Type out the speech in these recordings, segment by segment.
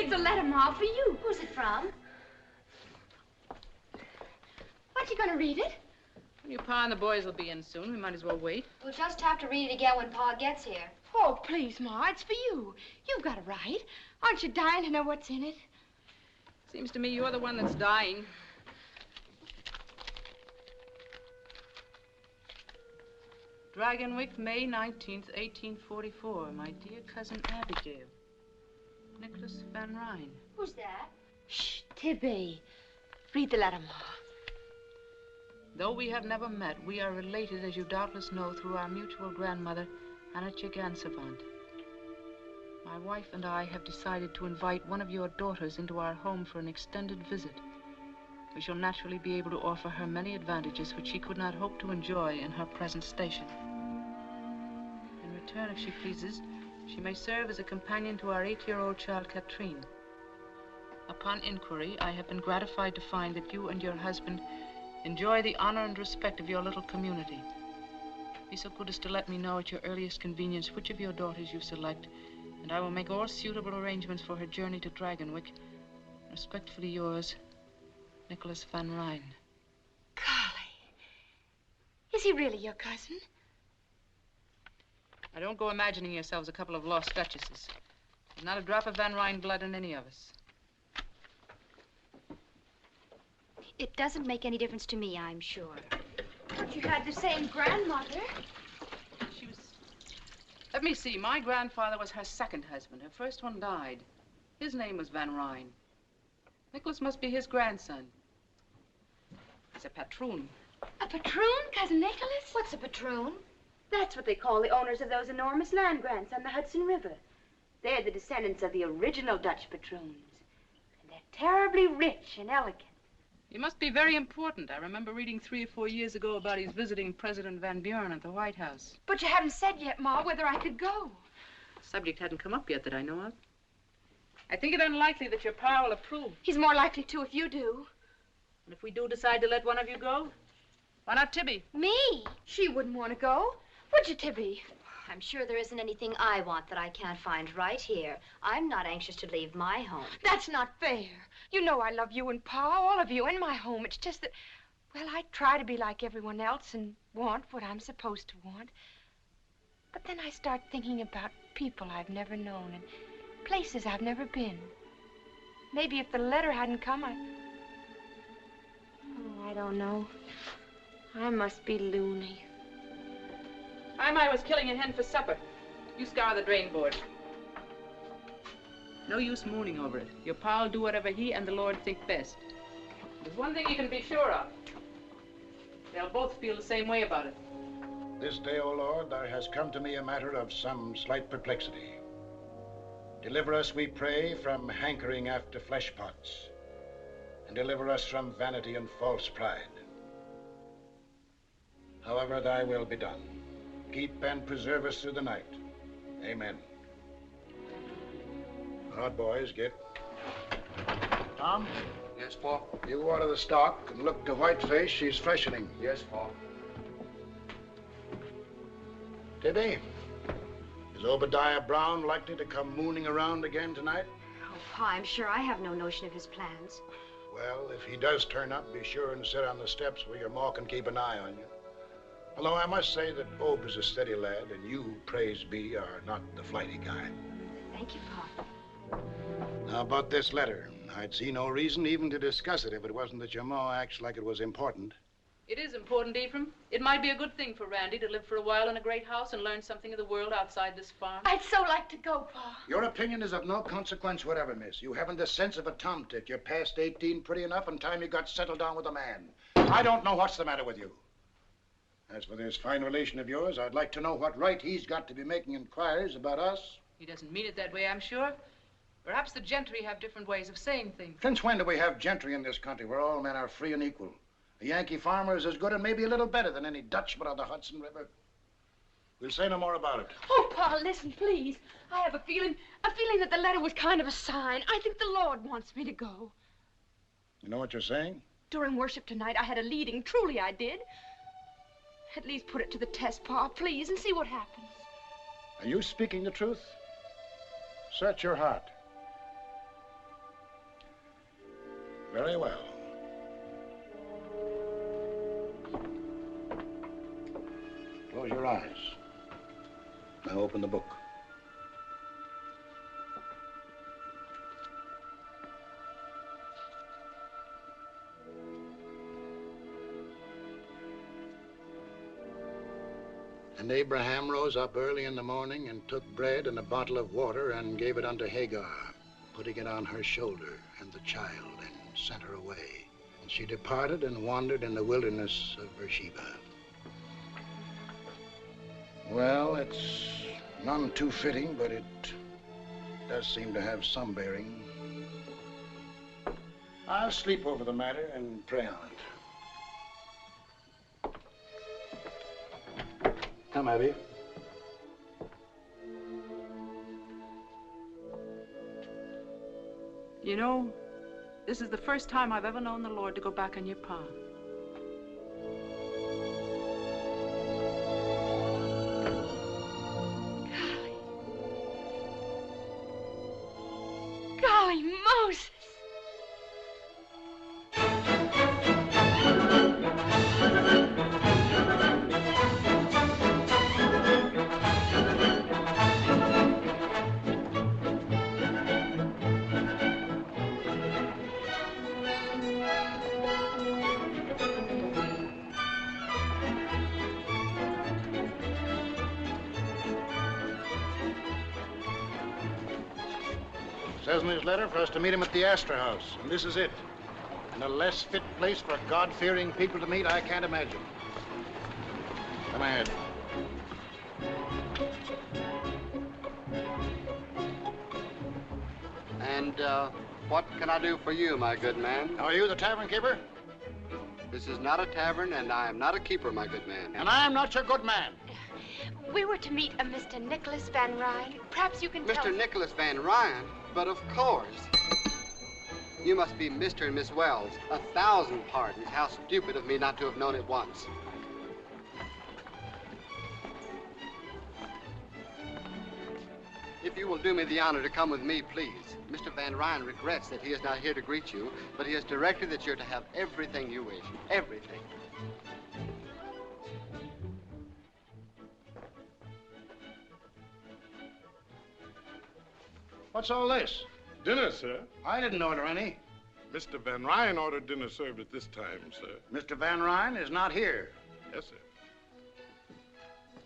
Here's a letter, Ma, for you. Who's it from? Aren't you going to read it? Your Pa and the boys will be in soon. We might as well wait. We'll just have to read it again when Pa gets here. Oh, please, Ma, it's for you. You've got it right. Aren't you dying to know what's in it? Seems to me you're the one that's dying. Dragonwyck, May 19th, 1844. My dear cousin Abigail. Nicholas Van Ryn. Who's that? Shh, Tibby. Read the letter, Ma. Though we have never met, we are related, as you doubtless know, through our mutual grandmother, Anna Chigansavant. My wife and I have decided to invite one of your daughters into our home for an extended visit. We shall naturally be able to offer her many advantages which she could not hope to enjoy in her present station. In return, if she pleases, she may serve as a companion to our 8-year-old child, Katrine. Upon inquiry, I have been gratified to find that you and your husband enjoy the honor and respect of your little community. Be so good as to let me know at your earliest convenience which of your daughters you select, and I will make all suitable arrangements for her journey to Dragonwyck. Respectfully yours, Nicholas Van Ryn. Golly. Is he really your cousin? Now, don't go imagining yourselves a couple of lost duchesses. There's not a drop of Van Ryn blood in any of us. It doesn't make any difference to me, I'm sure. But you had the same grandmother. She was... Let me see. My grandfather was her second husband. Her first one died. His name was Van Ryn. Nicholas must be his grandson. He's a patroon. A patroon, Cousin Nicholas? What's a patroon? That's what they call the owners of those enormous land grants on the Hudson River. They're the descendants of the original Dutch patroons. And they're terribly rich and elegant. He must be very important. I remember reading 3 or 4 years ago about his visiting President Van Buren at the White House. But you haven't said yet, Ma, whether I could go. The subject hadn't come up yet that I know of. I think it unlikely that your Pa will approve. He's more likely to if you do. And if we do decide to let one of you go, why not Tibby? Me? She wouldn't want to go. Would you, Tibby? I'm sure there isn't anything I want that I can't find right here. I'm not anxious to leave my home. That's not fair. You know I love you and Pa, all of you, in my home. It's just that, well, I try to be like everyone else and want what I'm supposed to want. But then I start thinking about people I've never known and places I've never been. Maybe if the letter hadn't come, Oh, I don't know. I must be loony. I was killing a hen for supper. You scour the drain board. No use mooning over it. Your Pa will do whatever he and the Lord think best. There's one thing you can be sure of. They'll both feel the same way about it. This day, O Lord, there has come to me a matter of some slight perplexity. Deliver us, we pray, from hankering after flesh pots, and deliver us from vanity and false pride. However thy will be done. Keep and preserve us through the night. Amen. All right, boys, get. Tom? Yes, Pa? You water the stock and look to Whiteface. She's freshening. Yes, Pa. Tibby, is Obadiah Brown likely to come mooning around again tonight? Oh, Pa, I'm sure I have no notion of his plans. Well, if he does turn up, be sure and sit on the steps where your ma can keep an eye on you. Although I must say that Ob is a steady lad, and you, praise be, are not the flighty kind. Thank you, Pa. Now, about this letter, I'd see no reason even to discuss it if it wasn't that your ma acts like it was important. It is important, Ephraim. It might be a good thing for Randy to live for a while in a great house and learn something of the world outside this farm. I'd so like to go, Pa. Your opinion is of no consequence whatever, miss. You haven't the sense of a tomtit. You're past 18 pretty enough, and time you got settled down with a man. I don't know what's the matter with you. As for this fine relation of yours, I'd like to know what right he's got to be making inquiries about us. He doesn't mean it that way, I'm sure. Perhaps the gentry have different ways of saying things. Since when do we have gentry in this country where all men are free and equal? A Yankee farmer is as good and maybe a little better than any Dutchman on the Hudson River. We'll say no more about it. Oh, Pa, listen, please. I have a feeling that the letter was kind of a sign. I think the Lord wants me to go. You know what you're saying? During worship tonight, I had a leading. Truly, I did. At least put it to the test, Pa, please, and see what happens. Are you speaking the truth? Search your heart. Very well. Close your eyes. Now open the book. And Abraham rose up early in the morning and took bread and a bottle of water and gave it unto Hagar, putting it on her shoulder and the child, and sent her away. And she departed and wandered in the wilderness of Beersheba. Well, it's none too fitting, but it does seem to have some bearing. I'll sleep over the matter and pray on it. Come, Abby. You know, this is the first time I've ever known the Lord to go back on your pa. Golly Moses! Says in his letter for us to meet him at the Astor House, and this is it. And a less fit place for God-fearing people to meet, I can't imagine. Come ahead. And, what can I do for you, my good man? Are you the tavern keeper? This is not a tavern, and I am not a keeper, my good man. And I'm not your good man. We were to meet a Mr. Nicholas Van Ryn. Perhaps you can tell... Mr. Nicholas Van Ryn? But of course. You must be Mr. and Miss Wells. 1,000 pardons. How stupid of me not to have known it once. If you will do me the honor to come with me, please. Mr. Van Ryn regrets that he is not here to greet you, but he has directed that you're to have everything you wish. Everything. What's all this? Dinner, sir. I didn't order any. Mr. Van Ryn ordered dinner served at this time, sir. Mr. Van Ryn is not here. Yes, sir.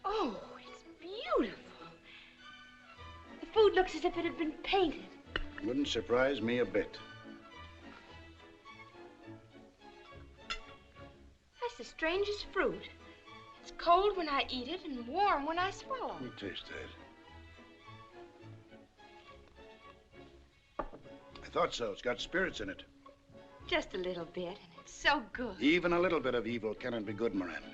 Oh, it's beautiful. The food looks as if it had been painted. Wouldn't surprise me a bit. That's the strangest fruit. It's cold when I eat it and warm when I swallow. Let me taste that. I thought so. It's got spirits in it. Just a little bit, and it's so good. Even a little bit of evil cannot be good, Miranda.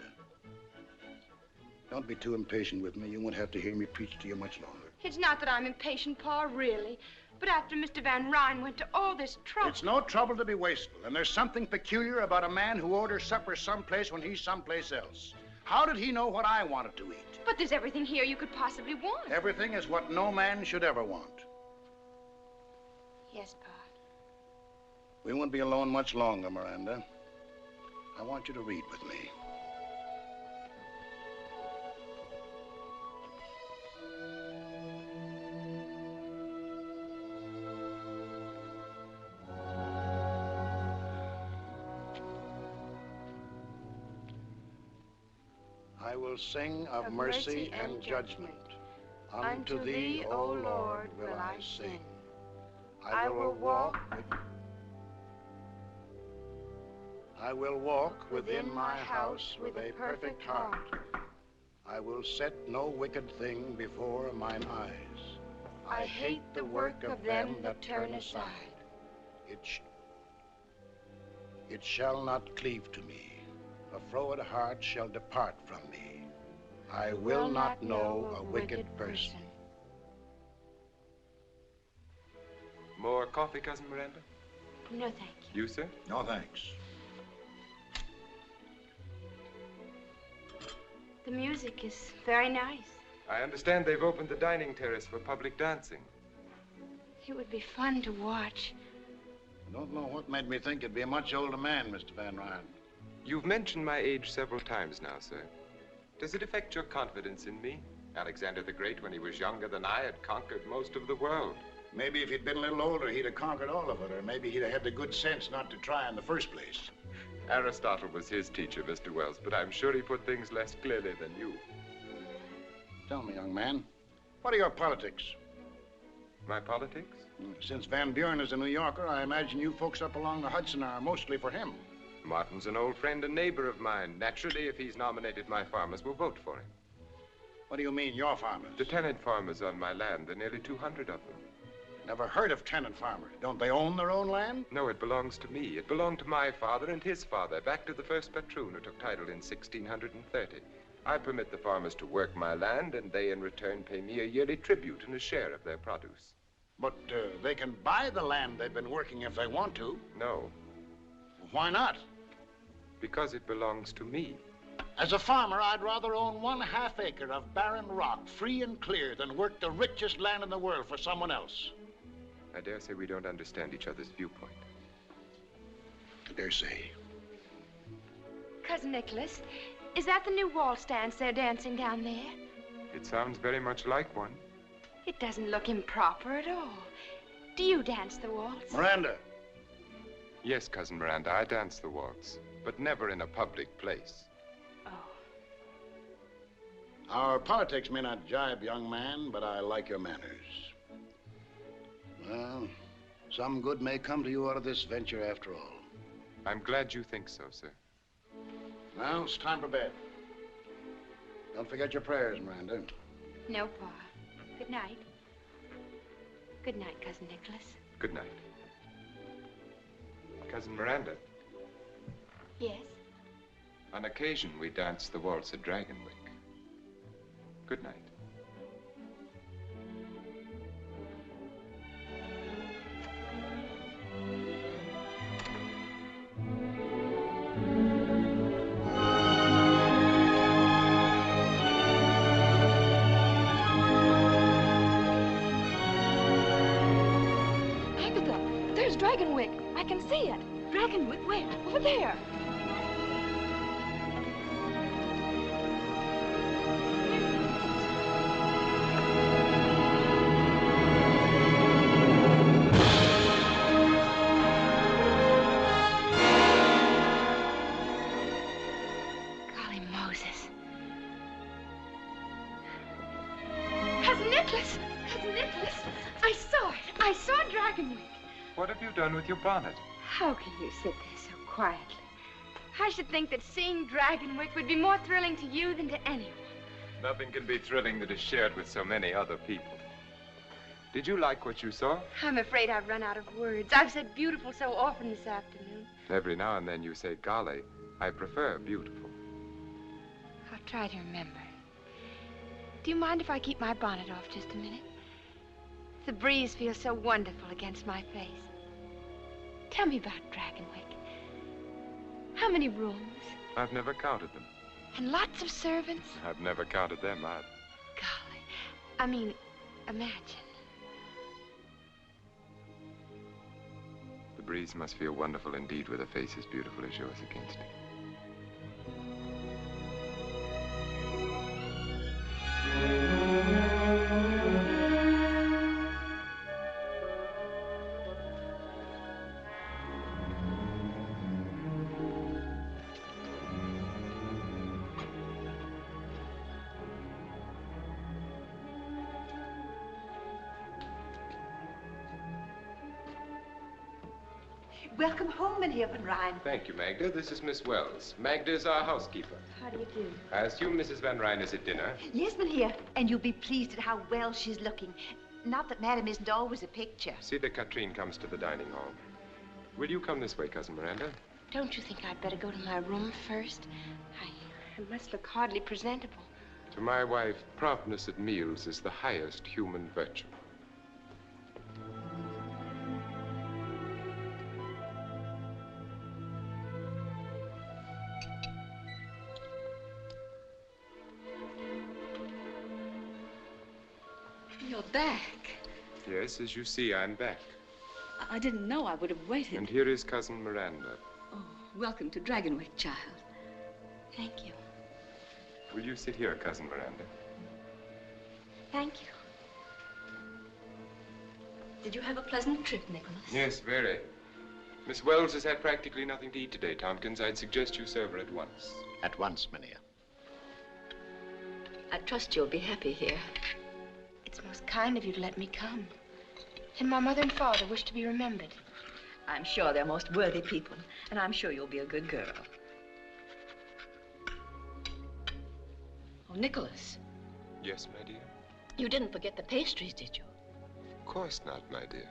Don't be too impatient with me. You won't have to hear me preach to you much longer. It's not that I'm impatient, Pa, really. But after Mr. Van Ryn went to all this trouble... It's no trouble to be wasteful, and there's something peculiar about a man who orders supper someplace when he's someplace else. How did he know what I wanted to eat? But there's everything here you could possibly want. Everything is what no man should ever want. Yes, Pa. We won't be alone much longer, Miranda. I want you to read with me. I will sing of mercy and judgment. Unto thee, O Lord, will I sing. I will walk within my house with a perfect heart. I will set no wicked thing before mine eyes. I hate the work of them that turn aside. It shall not cleave to me. A froward heart shall depart from me. I will not know a wicked person. More coffee, Cousin Miranda? No, thank you. You, sir? No, thanks. The music is very nice. I understand they've opened the dining terrace for public dancing. It would be fun to watch. I don't know what made me think you'd be a much older man, Mr. Van Ryan. You've mentioned my age several times now, sir. Does it affect your confidence in me? Alexander the Great, when he was younger than I, had conquered most of the world. Maybe if he'd been a little older, he'd have conquered all of it, or maybe he'd have had the good sense not to try in the first place. Aristotle was his teacher, Mr. Wells, but I'm sure he put things less clearly than you. Tell me, young man, what are your politics? My politics? Since Van Buren is a New Yorker, I imagine you folks up along the Hudson are mostly for him. Martin's an old friend and neighbor of mine. Naturally, if he's nominated, my farmers will vote for him. What do you mean, your farmers? The tenant farmers on my land, there are nearly 200 of them. Never heard of tenant farmers. Don't they own their own land? No, it belongs to me. It belonged to my father and his father, back to the first patroon who took title in 1630. I permit the farmers to work my land, and they in return pay me a yearly tribute and a share of their produce. But they can buy the land they've been working if they want to. No, Why not? because it belongs to me. As a farmer, I'd rather own 1/2 acre of barren rock, free and clear, than work the richest land in the world for someone else. I dare say we don't understand each other's viewpoint. I dare say. Cousin Nicholas, is that the new waltz dance they're dancing down there? It sounds very much like one. It doesn't look improper at all. Do you dance the waltz? Miranda, Yes, Cousin Miranda, I dance the waltz, but never in a public place. Oh. our politics may not jibe, young man, but I like your manners. Well, some good may come to you out of this venture after all. I'm glad you think so, sir. Well, it's time for bed. Don't forget your prayers, Miranda. No, Pa. Good night. Good night, Cousin Nicholas. Good night. Cousin Miranda, Yes? on occasion we dance the waltz at Dragonwyck. Good night. Agatha, there's Dragonwyck. I can see it. Dragonwyck, where? Over there. Golly Moses. Cousin Nicholas! Cousin Nicholas! I saw it. I saw Dragonwyck. What have you done with your bonnet? How can you sit there so quietly? I should think that seeing Dragonwyck would be more thrilling to you than to anyone. Nothing can be thrilling that is shared with so many other people. Did you like what you saw? I'm afraid I've run out of words. I've said beautiful so often this afternoon. Every now and then you say, golly, I prefer beautiful. I'll try to remember. Do you mind if I keep my bonnet off just a minute? The breeze feels so wonderful against my face. Tell me about Dragonwyck. How many rooms? I've never counted them. And lots of servants? I've never counted them either. Golly. I mean, imagine. The breeze must feel wonderful indeed with a face as beautiful as yours against it. Welcome home, Mynheer Van Rijn. Thank you, Magda. This is Miss Wells. Magda is our housekeeper. How do you do? I assume Mrs. Van Ryn is at dinner. Yes, Mynheer, and you'll be pleased at how well she's looking. Not that Madam isn't always a picture. See that Katrine comes to the dining hall. Will you come this way, Cousin Miranda? Don't you think I'd better go to my room first? I must look hardly presentable. To my wife, promptness at meals is the highest human virtue. You're back. Yes, as you see, I'm back. I didn't know I would have waited. And here is Cousin Miranda. Oh, welcome to Dragonwyck, child. Thank you. Will you sit here, Cousin Miranda? Thank you. Did you have a pleasant trip, Nicholas? Yes, very. Miss Wells has had practically nothing to eat today, Tompkins. I'd suggest you serve her at once. At once, Minia. I trust you'll be happy here. It's most kind of you to let me come. And my mother and father wish to be remembered. I'm sure they're most worthy people, and I'm sure you'll be a good girl. Oh, Nicholas. Yes, my dear? You didn't forget the pastries, did you? Of course not, my dear.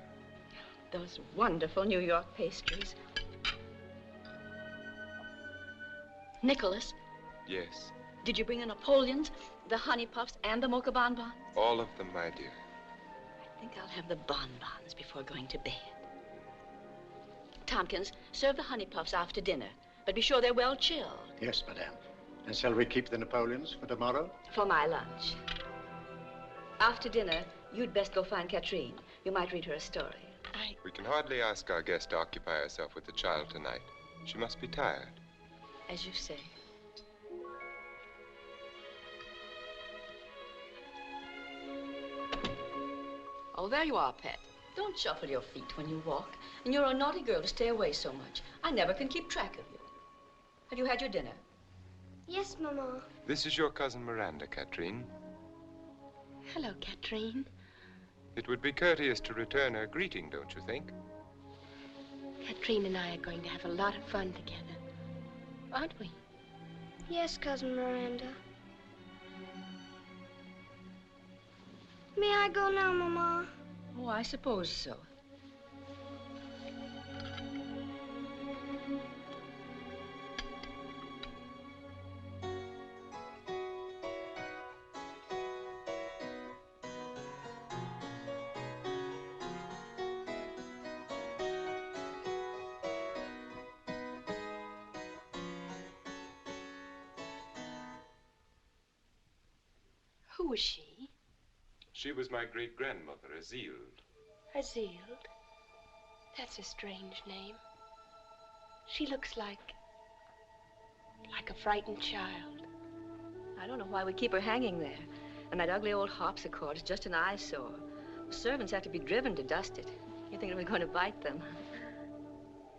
Those wonderful New York pastries. Nicholas, Yes. did you bring the Napoleons, the honey puffs, and the mocha bonbons? All of them, my dear. I think I'll have the bonbons before going to bed. Tompkins, serve the honey puffs after dinner, but be sure they're well chilled. Yes, madame. And shall we keep the Napoleons for tomorrow? For my lunch. After dinner, you'd best go find Katrine. You might read her a story. We can hardly ask our guest to occupy herself with the child tonight. She must be tired. As you say. Oh, there you are, Pet. Don't shuffle your feet when you walk. And you're a naughty girl to stay away so much. I never can keep track of you. Have you had your dinner? Yes, Mama. This is your cousin Miranda, Katrine. Hello, Katrine. It would be courteous to return her greeting, don't you think? Katrine and I are going to have a lot of fun together. Aren't we? Yes, Cousin Miranda. May I go now, Mama? Oh, I suppose so. Who was she? She was my great-grandmother, Azild. Azild? That's a strange name. She looks like a frightened child. I don't know why we keep her hanging there. And that ugly old harpsichord is just an eyesore. The servants have to be driven to dust it. You think we're going to bite them?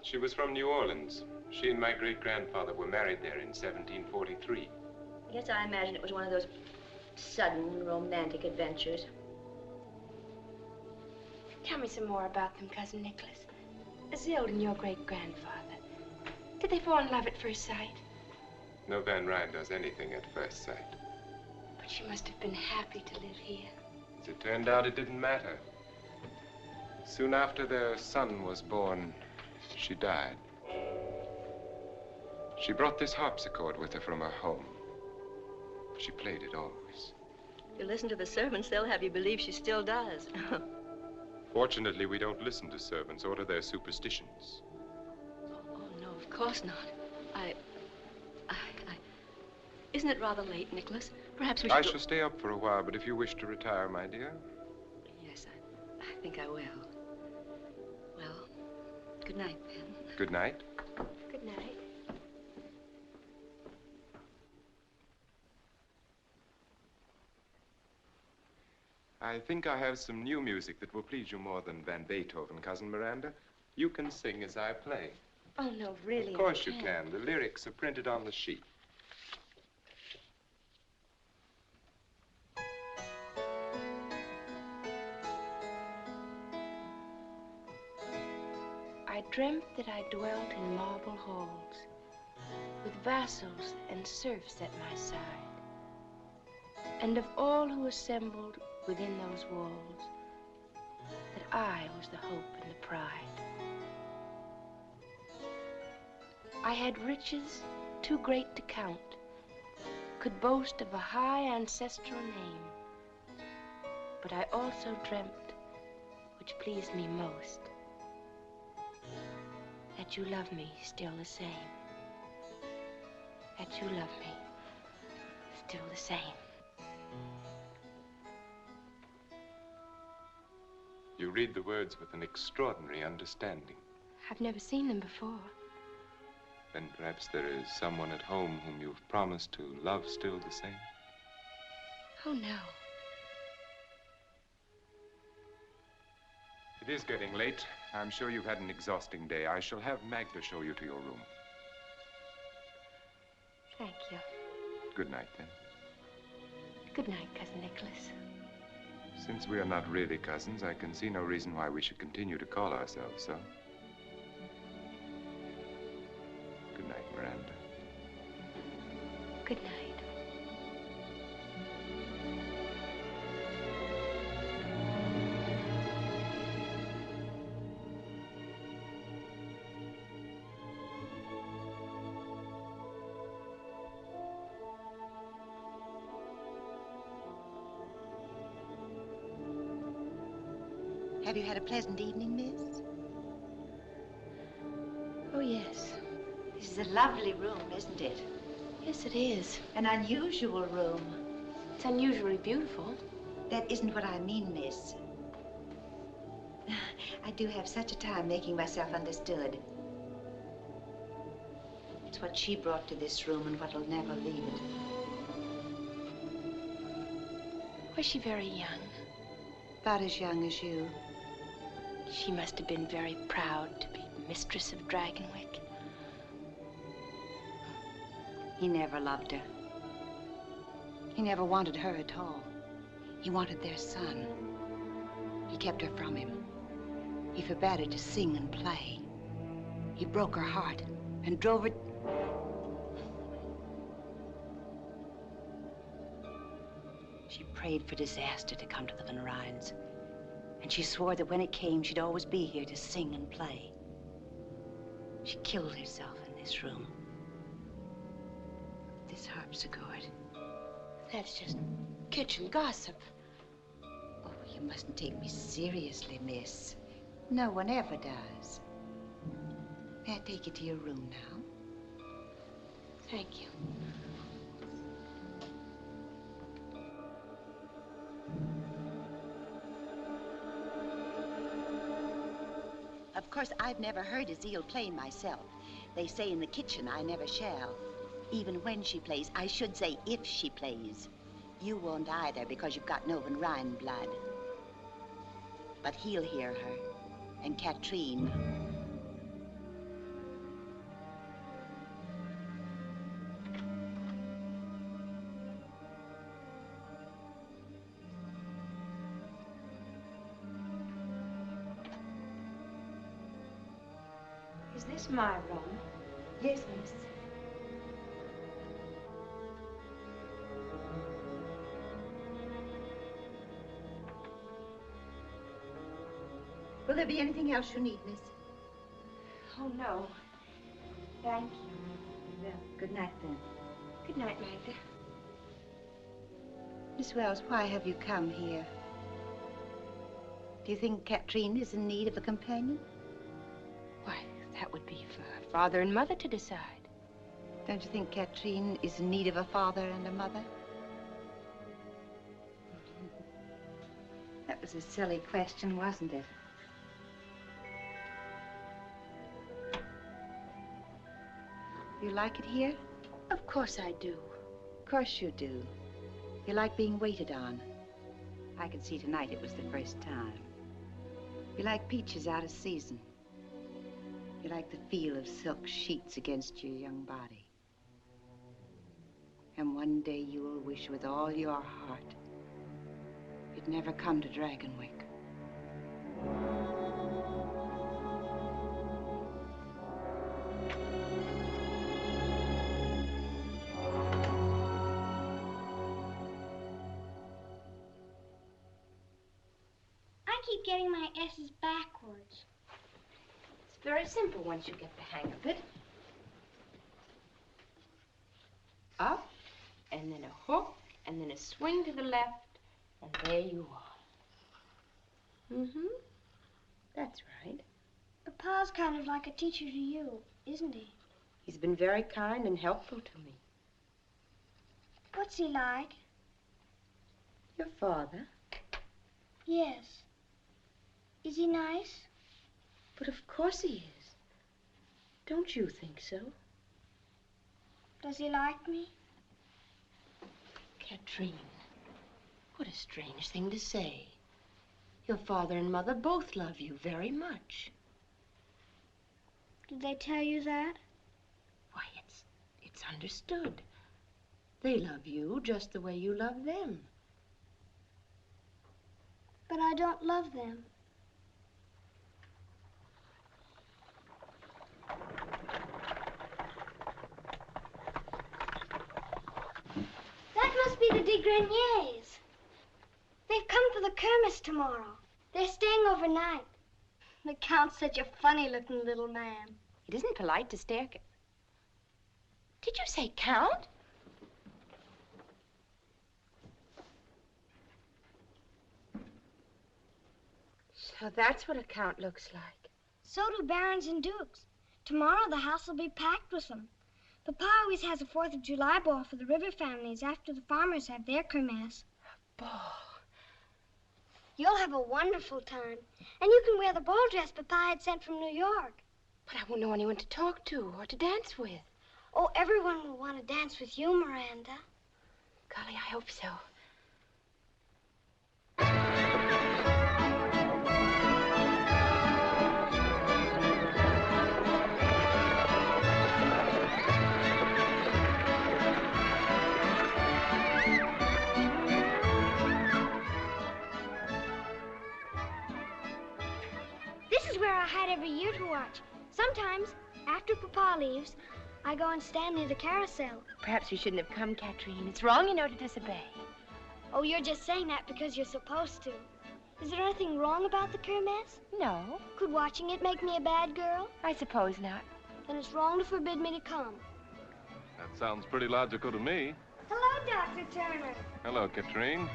She was from New Orleans. She and my great-grandfather were married there in 1743. I guess I imagine it was one of those sudden romantic adventures. Tell me some more about them, Cousin Nicholas. Azild and your great-grandfather. Did they fall in love at first sight? No Van Ryn does anything at first sight. But she must have been happy to live here. As it turned out, it didn't matter. Soon after their son was born, she died. She brought this harpsichord with her from her home. She played it always. If you listen to the servants, they'll have you believe she still does. Fortunately, we don't listen to servants or to their superstitions. Oh, no, of course not. Isn't it rather late, Nicholas? Perhaps we should I shall stay up for a while, but if you wish to retire, my dear. Yes, I think I will. Well, good night, then. Good night. Good night. I think I have some new music that will please you more than Van Beethoven, Cousin Miranda. You can sing as I play. Oh, no, really, Of course you can. The lyrics are printed on the sheet. I dreamt that I dwelt in marble halls, with vassals and serfs at my side, and of all who assembled within those walls, that I was the hope and the pride. I had riches too great to count, could boast of a high ancestral name, but I also dreamt, which pleased me most, that you love me still the same. That you love me still the same. You read the words with an extraordinary understanding. I've never seen them before. Then perhaps there is someone at home whom you've promised to love still the same? Oh, no. It is getting late. I'm sure you've had an exhausting day. I shall have Magda show you to your room. Thank you. Good night, then. Good night, Cousin Nicholas. Since we are not really cousins, I can see no reason why we should continue to call ourselves so. Good night, Miranda. Good night. Have you had a pleasant evening, miss? Oh, yes. This is a lovely room, isn't it? Yes, it is. An unusual room. It's unusually beautiful. That isn't what I mean, miss. I do have such a time making myself understood. It's what she brought to this room and what'll never leave it. Was she very young? About as young as you. She must have been very proud to be mistress of Dragonwyck. He never loved her. He never wanted her at all. He wanted their son. He kept her from him. He forbade her to sing and play. He broke her heart and drove her... She prayed for disaster to come to the Van Ryns. And she swore that when it came, she'd always be here to sing and play. She killed herself in this room. This harpsichord. That's just kitchen gossip. Oh, you mustn't take me seriously, miss. No one ever does. May I take you to your room now? Thank you. Of course, I've never heard Azile play myself. They say in the kitchen I never shall. Even when she plays, I should say if she plays. You won't either because you've got no Van Ryn blood. But he'll hear her, and Katrine. Is this my room? Yes, miss. Will there be anything else you need, miss? Oh, no. Thank you. Well, good night, then. Good night, Magda. Miss Wells, why have you come here? Do you think Katrine is in need of a companion? Why, that would be for her father and mother to decide. Don't you think Katrine is in need of a father and a mother? That was a silly question, wasn't it? You like it here? Of course I do. Of course you do. You like being waited on. I could see tonight it was the first time. You like peaches out of season. You like the feel of silk sheets against your young body. And one day you will wish with all your heart you'd never come to Dragonwyck. I keep getting my S's backwards. It's very simple once you get the hang of it. Up, and then a hook, and then a swing to the left, and there you are. Mm-hmm. That's right. But Pa's kind of like a teacher to you, isn't he? He's been very kind and helpful to me. What's he like? Your father? Yes. Is he nice? But of course he is. Don't you think so? Does he like me? Katrine, what a strange thing to say. Your father and mother both love you very much. Did they tell you that? Why, it's understood. They love you just the way you love them. But I don't love them. That must be the de Greniers. They've come for the Kermesse tomorrow. They're staying overnight. The Count's such a funny-looking little man. It isn't polite to stare. Did you say Count? So that's what a count looks like. So do barons and dukes. Tomorrow the house will be packed with them. Papa always has a 4th of July ball for the river families after the farmers have their Kermesse. Ball. You'll have a wonderful time. And you can wear the ball dress Papa had sent from New York. But I won't know anyone to talk to or to dance with. Oh, everyone will want to dance with you, Miranda. Golly, I hope so. This is where I hide every year to watch. Sometimes, after Papa leaves, I go and stand near the carousel. Perhaps you shouldn't have come, Katrine. It's wrong, you know, to disobey. Oh, you're just saying that because you're supposed to. Is there anything wrong about the Kermesse? No. Could watching it make me a bad girl? I suppose not. Then it's wrong to forbid me to come. That sounds pretty logical to me. Hello, Dr. Turner. Hello, Katrine.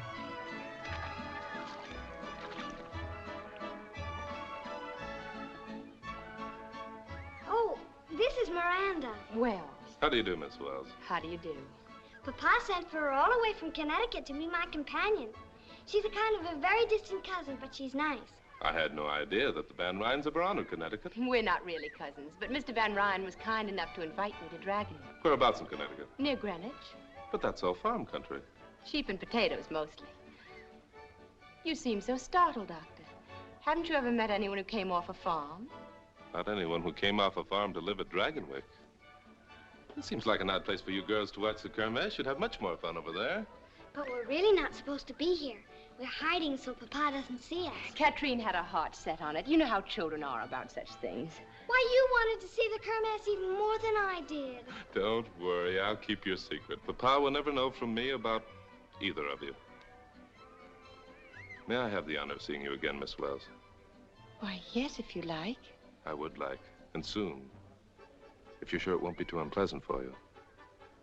Oh, this is Miranda. Wells. How do you do, Miss Wells? How do you do? Papa sent for her all the way from Connecticut to be my companion. She's a kind of a very distant cousin, but she's nice. I had no idea that the Van Ryns ever honored Connecticut. We're not really cousins, but Mr. Van Ryn was kind enough to invite me to Dragonwyck. Whereabouts in Connecticut? Near Greenwich. But that's all farm country. Sheep and potatoes, mostly. You seem so startled, Doctor. Haven't you ever met anyone who came off a farm? Not anyone who came off a farm to live at Dragonwyck. It seems like an odd place for you girls to watch the Kermesse. You'd have much more fun over there. But we're really not supposed to be here. We're hiding so Papa doesn't see us. Katrine had her heart set on it. You know how children are about such things. Why, you wanted to see the Kermesse even more than I did. Don't worry, I'll keep your secret. Papa will never know from me about either of you. May I have the honor of seeing you again, Miss Wells? Why, yes, if you like. I would like, and soon. If you're sure it won't be too unpleasant for you.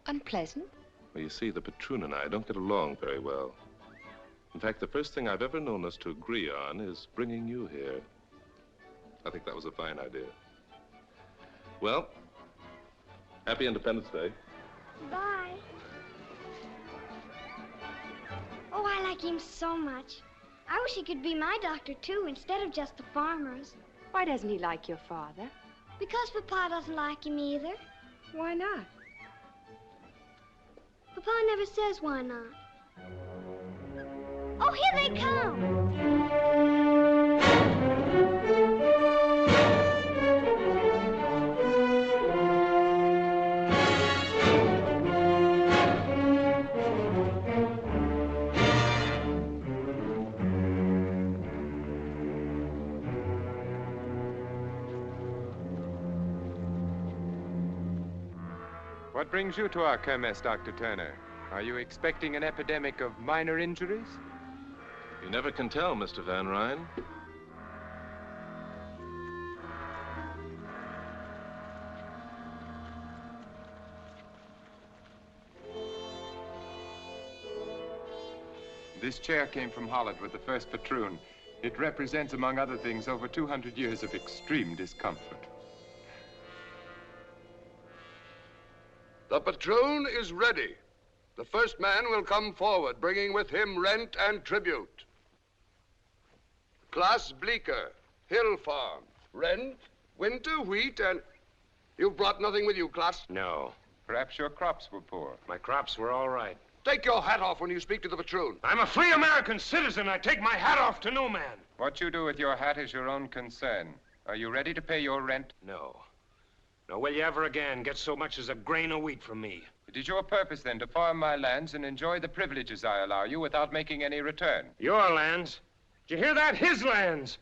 Unpleasant? Well, you see, the patroon and I don't get along very well. In fact, the first thing I've ever known us to agree on is bringing you here. I think that was a fine idea. Well, happy Independence Day. Bye. Oh, I like him so much. I wish he could be my doctor, too, instead of just the farmers. Why doesn't he like your father? Because Papa doesn't like him either. Why not? Papa never says why not. Oh, here they come! What brings you to our Kermesse, Dr. Turner? Are you expecting an epidemic of minor injuries? You never can tell, Mr. Van Ryn. This chair came from Holland with the first patroon. It represents, among other things, over 200 years of extreme discomfort. The patroon is ready. The first man will come forward, bringing with him rent and tribute. Klaas Bleeker, Hill Farm. Rent, winter, wheat, and... You've brought nothing with you, Klaus? No. Perhaps your crops were poor. My crops were all right. Take your hat off when you speak to the patroon. I'm a free American citizen. I take my hat off to no man. What you do with your hat is your own concern. Are you ready to pay your rent? No. Nor will you ever again get so much as a grain of wheat from me. It is your purpose, then, to farm my lands and enjoy the privileges I allow you without making any return. Your lands? Did you hear that? His lands!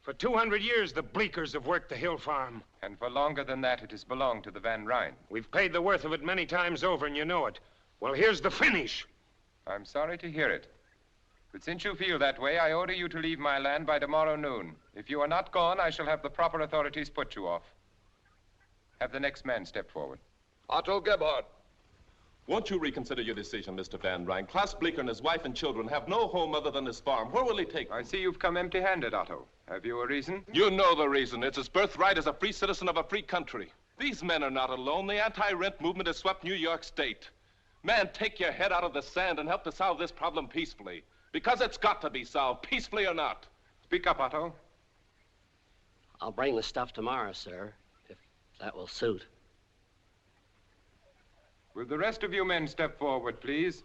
For 200 years, the Bleekers have worked the Hill Farm. And for longer than that, it has belonged to the Van Ryn. We've paid the worth of it many times over, and you know it. Well, here's the finish. I'm sorry to hear it. But since you feel that way, I order you to leave my land by tomorrow noon. If you are not gone, I shall have the proper authorities put you off. Have the next man step forward. Otto Gebhardt. Won't you reconsider your decision, Mr. Van Ryn? Klaus Bleeker and his wife and children have no home other than his farm. Where will he take them? I see you've come empty-handed, Otto. Have you a reason? You know the reason. It's his birthright as a free citizen of a free country. These men are not alone. The anti-rent movement has swept New York State. Man, take your head out of the sand and help to solve this problem peacefully. Because it's got to be solved, peacefully or not. Speak up, Otto. I'll bring the stuff tomorrow, sir, if that will suit. Will the rest of you men step forward, please?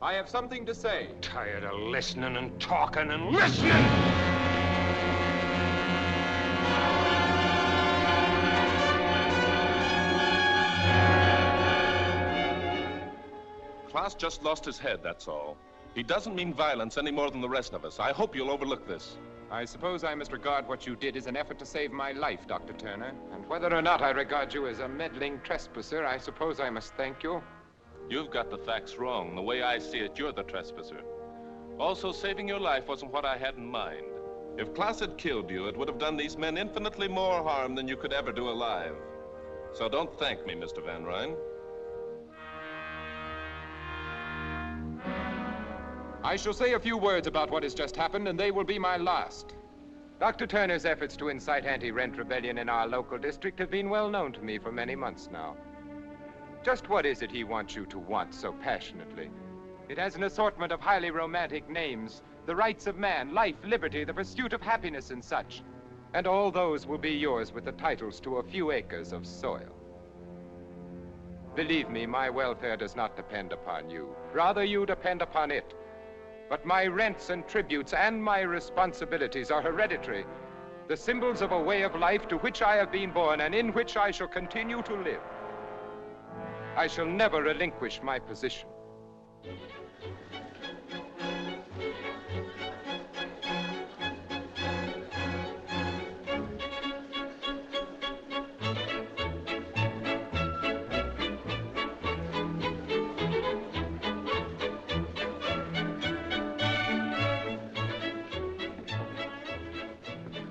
I have something to say. Tired of listening and talking and listening! Klaus just lost his head, that's all. He doesn't mean violence any more than the rest of us. I hope you'll overlook this. I suppose I must regard what you did as an effort to save my life, Dr. Turner. And whether or not I regard you as a meddling trespasser, I suppose I must thank you. You've got the facts wrong. The way I see it, you're the trespasser. Also, saving your life wasn't what I had in mind. If Klaus had killed you, it would have done these men infinitely more harm than you could ever do alive. So don't thank me, Mr. Van Ryn. I shall say a few words about what has just happened, and they will be my last. Dr. Turner's efforts to incite anti-rent rebellion in our local district have been well known to me for many months now. Just what is it he wants you to want so passionately? It has an assortment of highly romantic names, the rights of man, life, liberty, the pursuit of happiness, and such. And all those will be yours with the titles to a few acres of soil. Believe me, my welfare does not depend upon you. Rather, you depend upon it. But my rents and tributes and my responsibilities are hereditary, the symbols of a way of life to which I have been born and in which I shall continue to live. I shall never relinquish my position.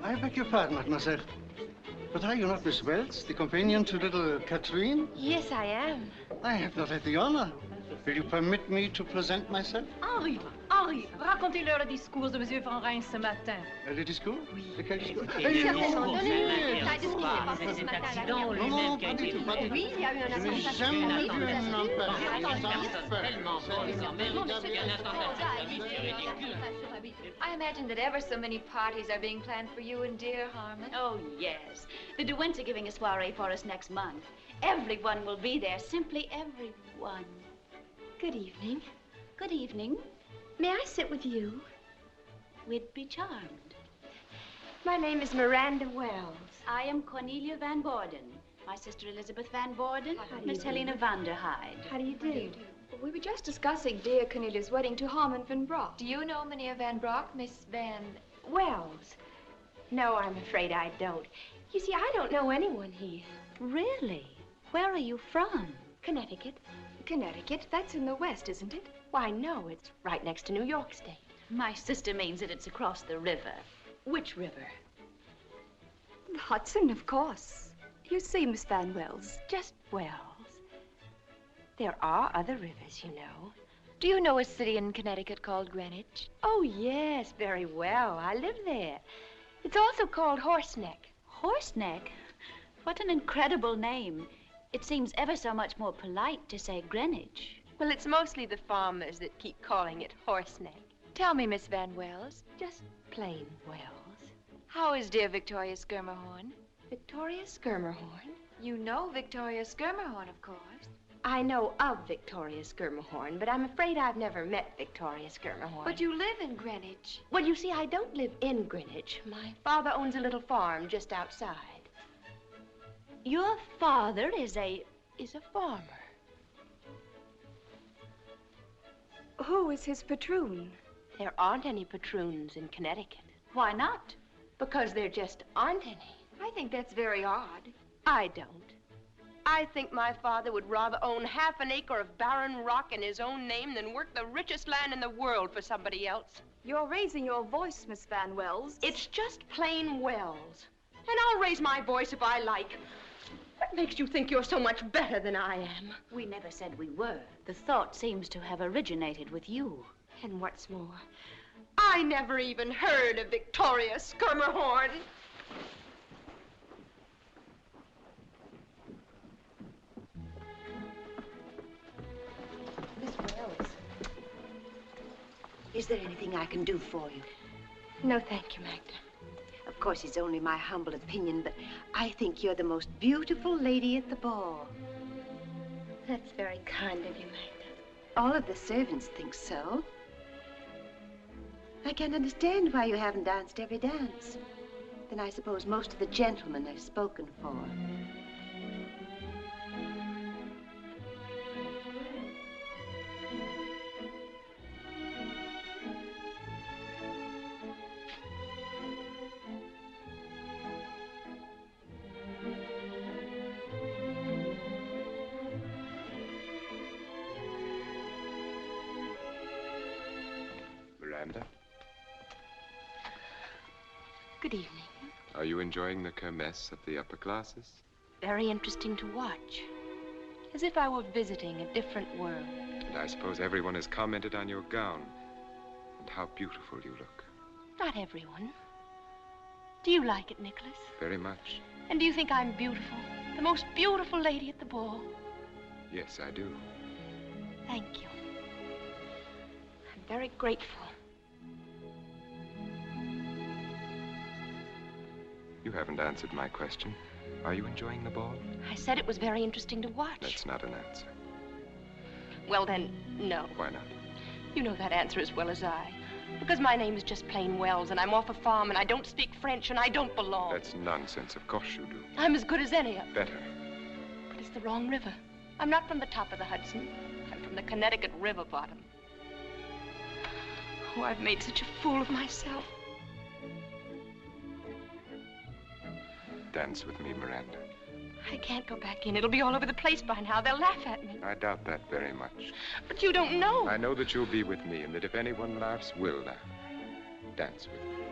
I beg your pardon, mademoiselle. But are you not Miss Wells, the companion to little Catherine? Yes, I am. I have not had the honor. Will you permit me to present myself? Henri, Henri, racontez-leur le discours de M. Van Ryn ce matin. Le discours? De quel discours? Non, pas du tout, pas du tout. Oui, il y a eu un Je n'ai jamais vu un homme I imagine that ever so many parties are being planned for you and dear Harmon. Oh, yes. The De Wints are giving a soiree for us next month. Everyone will be there, simply everyone. Good evening. Good evening. May I sit with you? We'd be charmed. My name is Miranda Wells. I am Cornelia Van Borden. My sister Elizabeth Van Borden, Miss do? Helena Vanderhyde. How do you do? We were just discussing dear Cornelia's wedding to Harmon Van Brock. Do you know Mynheer Van Brock, Miss Van... Wells. No, I'm afraid I don't. You see, I don't know anyone here. Really? Where are you from? Connecticut. Connecticut? That's in the west, isn't it? Why, no, it's right next to New York State. My sister means that it's across the river. Which river? The Hudson, of course. You see, Miss Van Wells. Just Wells. There are other rivers, you know. Do you know a city in Connecticut called Greenwich? Oh, yes, very well. I live there. It's also called Horseneck. Horseneck? What an incredible name. It seems ever so much more polite to say Greenwich. Well, it's mostly the farmers that keep calling it Horseneck. Tell me, Miss Van Wells. Just plain Wells. How is dear Victoria Skirmerhorn? Victoria Skirmerhorn? You know Victoria Skirmerhorn, of course. I know of Victoria Skirmerhorn, but I'm afraid I've never met Victoria Skirmerhorn. But you live in Greenwich. Well, you see, I don't live in Greenwich. My father owns a little farm just outside. Your father is a farmer. Who is his patroon? There aren't any patroons in Connecticut. Why not? Because there just aren't any. I think that's very odd. I don't. I think my father would rather own half an acre of barren rock in his own name than work the richest land in the world for somebody else. You're raising your voice, Miss Van Wells. It's just plain Wells. And I'll raise my voice if I like. What makes you think you're so much better than I am? We never said we were. The thought seems to have originated with you. And what's more, I never even heard of Victoria Skirmerhorn. Miss Wells, is there anything I can do for you? No, thank you, Magda. Of course, it's only my humble opinion, but I think you're the most beautiful lady at the ball. That's very kind of you, Magda. All of the servants think so. I can't understand why you haven't danced every dance. Then I suppose most of the gentlemen are spoken for. Miranda, Good evening. are you enjoying the kermesse of the upper classes? Very interesting to watch. As if I were visiting a different world. And I suppose everyone has commented on your gown and how beautiful you look. Not everyone. Do you like it, Nicholas? Very much. And do you think I'm beautiful? The most beautiful lady at the ball? Yes, I do. Thank you. I'm very grateful. You haven't answered my question. Are you enjoying the ball? I said it was very interesting to watch. That's not an answer. Well, then, no. Why not? You know that answer as well as I. Because my name is just plain Wells, and I'm off a farm, and I don't speak French, and I don't belong. That's nonsense. Of course you do. I'm as good as any. Better. But it's the wrong river. I'm not from the top of the Hudson. I'm from the Connecticut River bottom. Oh, I've made such a fool of myself. Dance with me, Miranda. I can't go back in. It'll be all over the place by now. They'll laugh at me. I doubt that very much. But you don't know. I know that you'll be with me, and that if anyone laughs, we'll laugh. Dance with me.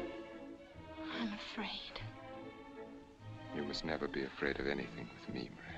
I'm afraid. You must never be afraid of anything with me, Miranda.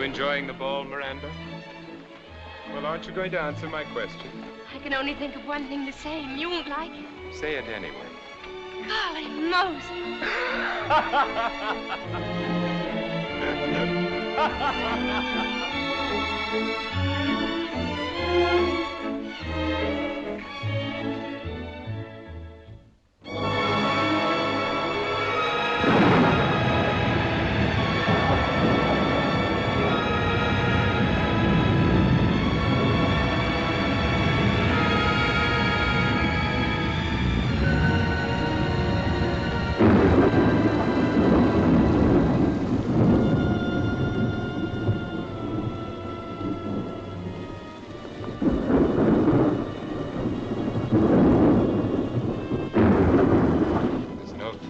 Enjoying the ball, Miranda? Well, aren't you going to answer my question? I can only think of one thing to say, and you won't like it. Say it anyway. Golly Moses.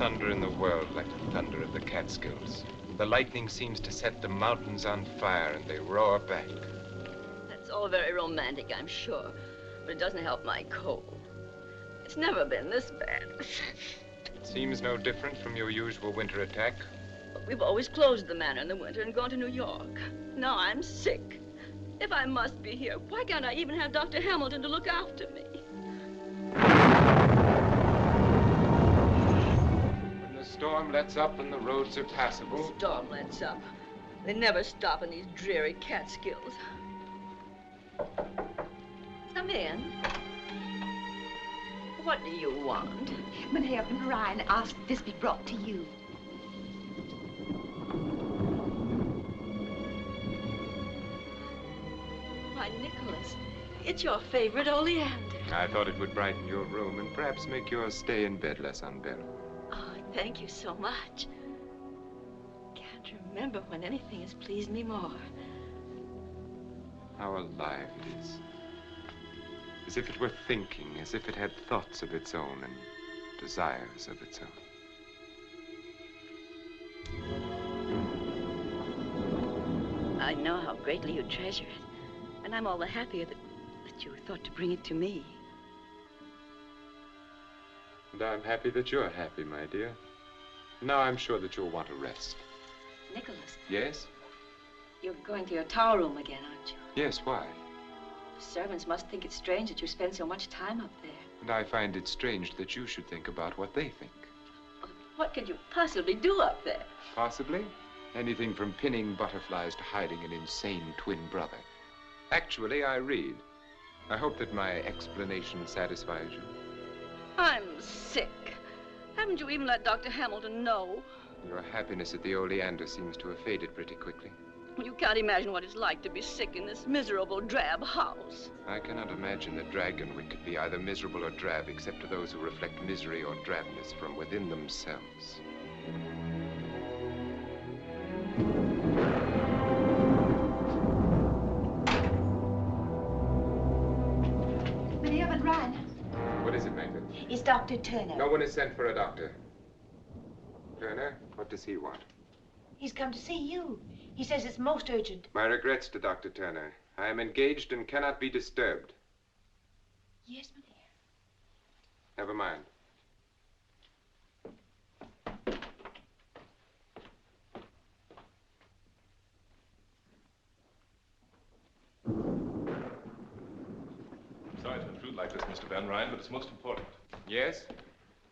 thunder in the world like the thunder of the Catskills. The lightning seems to set the mountains on fire and they roar back. That's all very romantic, I'm sure, but it doesn't help my cold. It's never been this bad. It seems no different from your usual winter attack. But we've always closed the manor in the winter and gone to New York. Now I'm sick. If I must be here, why can't I even have Dr. Hamilton to look after me? When the storm lets up and the roads are passable. The storm lets up. They never stop in these dreary Catskills. Come in. What do you want? Mayor Van Ryan asked this be brought to you. Why, Nicholas, it's your favorite oleander. I thought it would brighten your room and perhaps make your stay in bed less unbearable. Oh, thank you so much. Can't remember when anything has pleased me more. How alive it is. As if it were thinking, as if it had thoughts of its own and desires of its own. I know how greatly you treasure it, and I'm all the happier that you thought to bring it to me. And I'm happy that you're happy, my dear. Now I'm sure that you'll want to rest. Nicholas. Yes? You're going to your tower room again, aren't you? Yes, why? The servants must think it's strange that you spend so much time up there. And I find it strange that you should think about what they think. What could you possibly do up there? Possibly anything from pinning butterflies to hiding an insane twin brother. Actually, I read. I hope that my explanation satisfies you. I'm sick. Haven't you even let Dr. Hamilton know? Your happiness at the Oleander seems to have faded pretty quickly. You can't imagine what it's like to be sick in this miserable, drab house. I cannot imagine that Dragonwyck could be either miserable or drab, except to those who reflect misery or drabness from within themselves. Mayor Van Ryan. What is it, Magda? It's Dr. Turner. No one is sent for a doctor. Turner, what does he want? He's come to see you. He says it's most urgent. My regrets to Dr. Turner. I am engaged and cannot be disturbed. Yes, my dear. Never mind. Sorry to intrude like this, Mr. Van Ryan, but it's most important. Yes?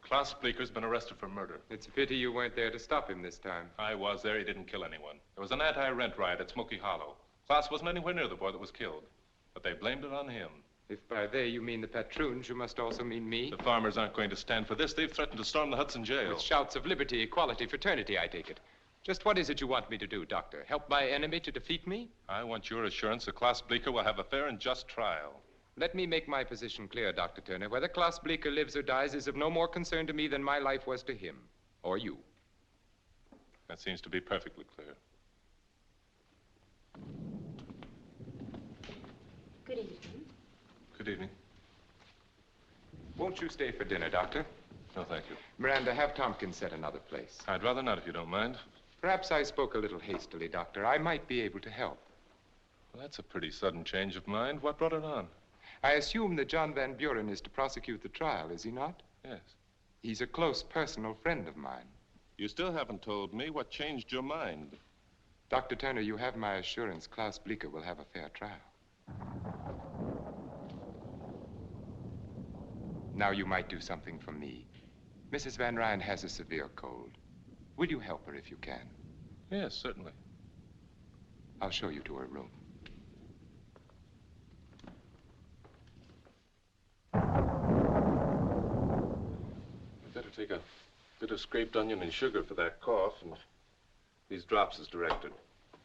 Klaus Bleeker's been arrested for murder. It's a pity you weren't there to stop him this time. I was there. He didn't kill anyone. There was an anti-rent riot at Smoky Hollow. Klaus wasn't anywhere near the boy that was killed, but they blamed it on him. If by they you mean the patroons, you must also mean me. The farmers aren't going to stand for this. They've threatened to storm the Hudson jail. With shouts of liberty, equality, fraternity, I take it. Just what is it you want me to do, Doctor? Help my enemy to defeat me? I want your assurance that Klaus Bleeker will have a fair and just trial. Let me make my position clear, Dr. Turner. Whether Klaus Bleeker lives or dies is of no more concern to me than my life was to him. Or you. That seems to be perfectly clear. Good evening. Good evening. Won't you stay for dinner, Doctor? No, thank you. Miranda, have Tompkins set another place. I'd rather not, if you don't mind. Perhaps I spoke a little hastily, Doctor. I might be able to help. Well, that's a pretty sudden change of mind. What brought it on? I assume that John Van Buren is to prosecute the trial, is he not? Yes. He's a close personal friend of mine. You still haven't told me what changed your mind. Dr. Turner, you have my assurance Klaus Bleeker will have a fair trial. Now you might do something for me. Mrs. Van Ryan has a severe cold. Will you help her if you can? Yes, certainly. I'll show you to her room. You'd better take a bit of scraped onion and sugar for that cough, and these drops as directed.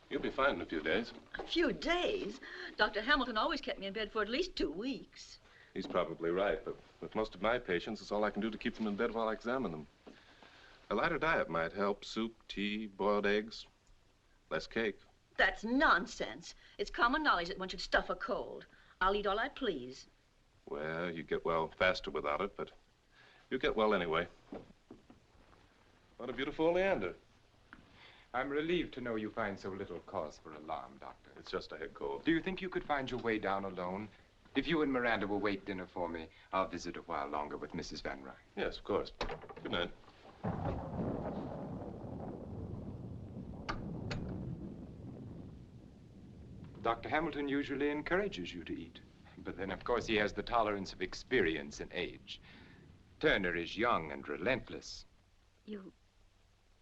You'll be fine in a few days. A few days? Dr. Hamilton always kept me in bed for at least 2 weeks. He's probably right, but with most of my patients, it's all I can do to keep them in bed while I examine them. A lighter diet might help. Soup, tea, boiled eggs, less cake. That's nonsense. It's common knowledge that one should stuff a cold. I'll eat all I please. Well, you get well faster without it, but you get well anyway. What a beautiful oleander. I'm relieved to know you find so little cause for alarm, Doctor. It's just a head cold. Do you think you could find your way down alone? If you and Miranda will wait dinner for me, I'll visit a while longer with Mrs. Van Ryn. Yes, of course. Good night. Dr. Hamilton usually encourages you to eat. But then, of course, he has the tolerance of experience and age. Turner is young and relentless.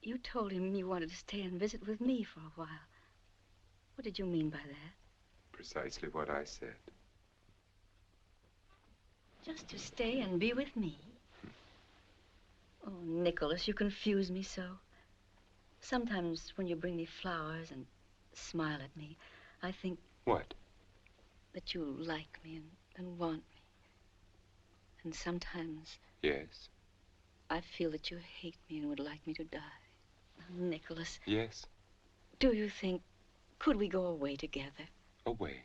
You told him you wanted to stay and visit with me for a while. What did you mean by that? Precisely what I said. Just to stay and be with me? Oh, Nicholas, you confuse me so. Sometimes when you bring me flowers and smile at me, I think... What? That you like me and want me. And sometimes... Yes? I feel that you hate me and would like me to die. Oh, Nicholas. Yes? Do you think... Could we go away together? Away?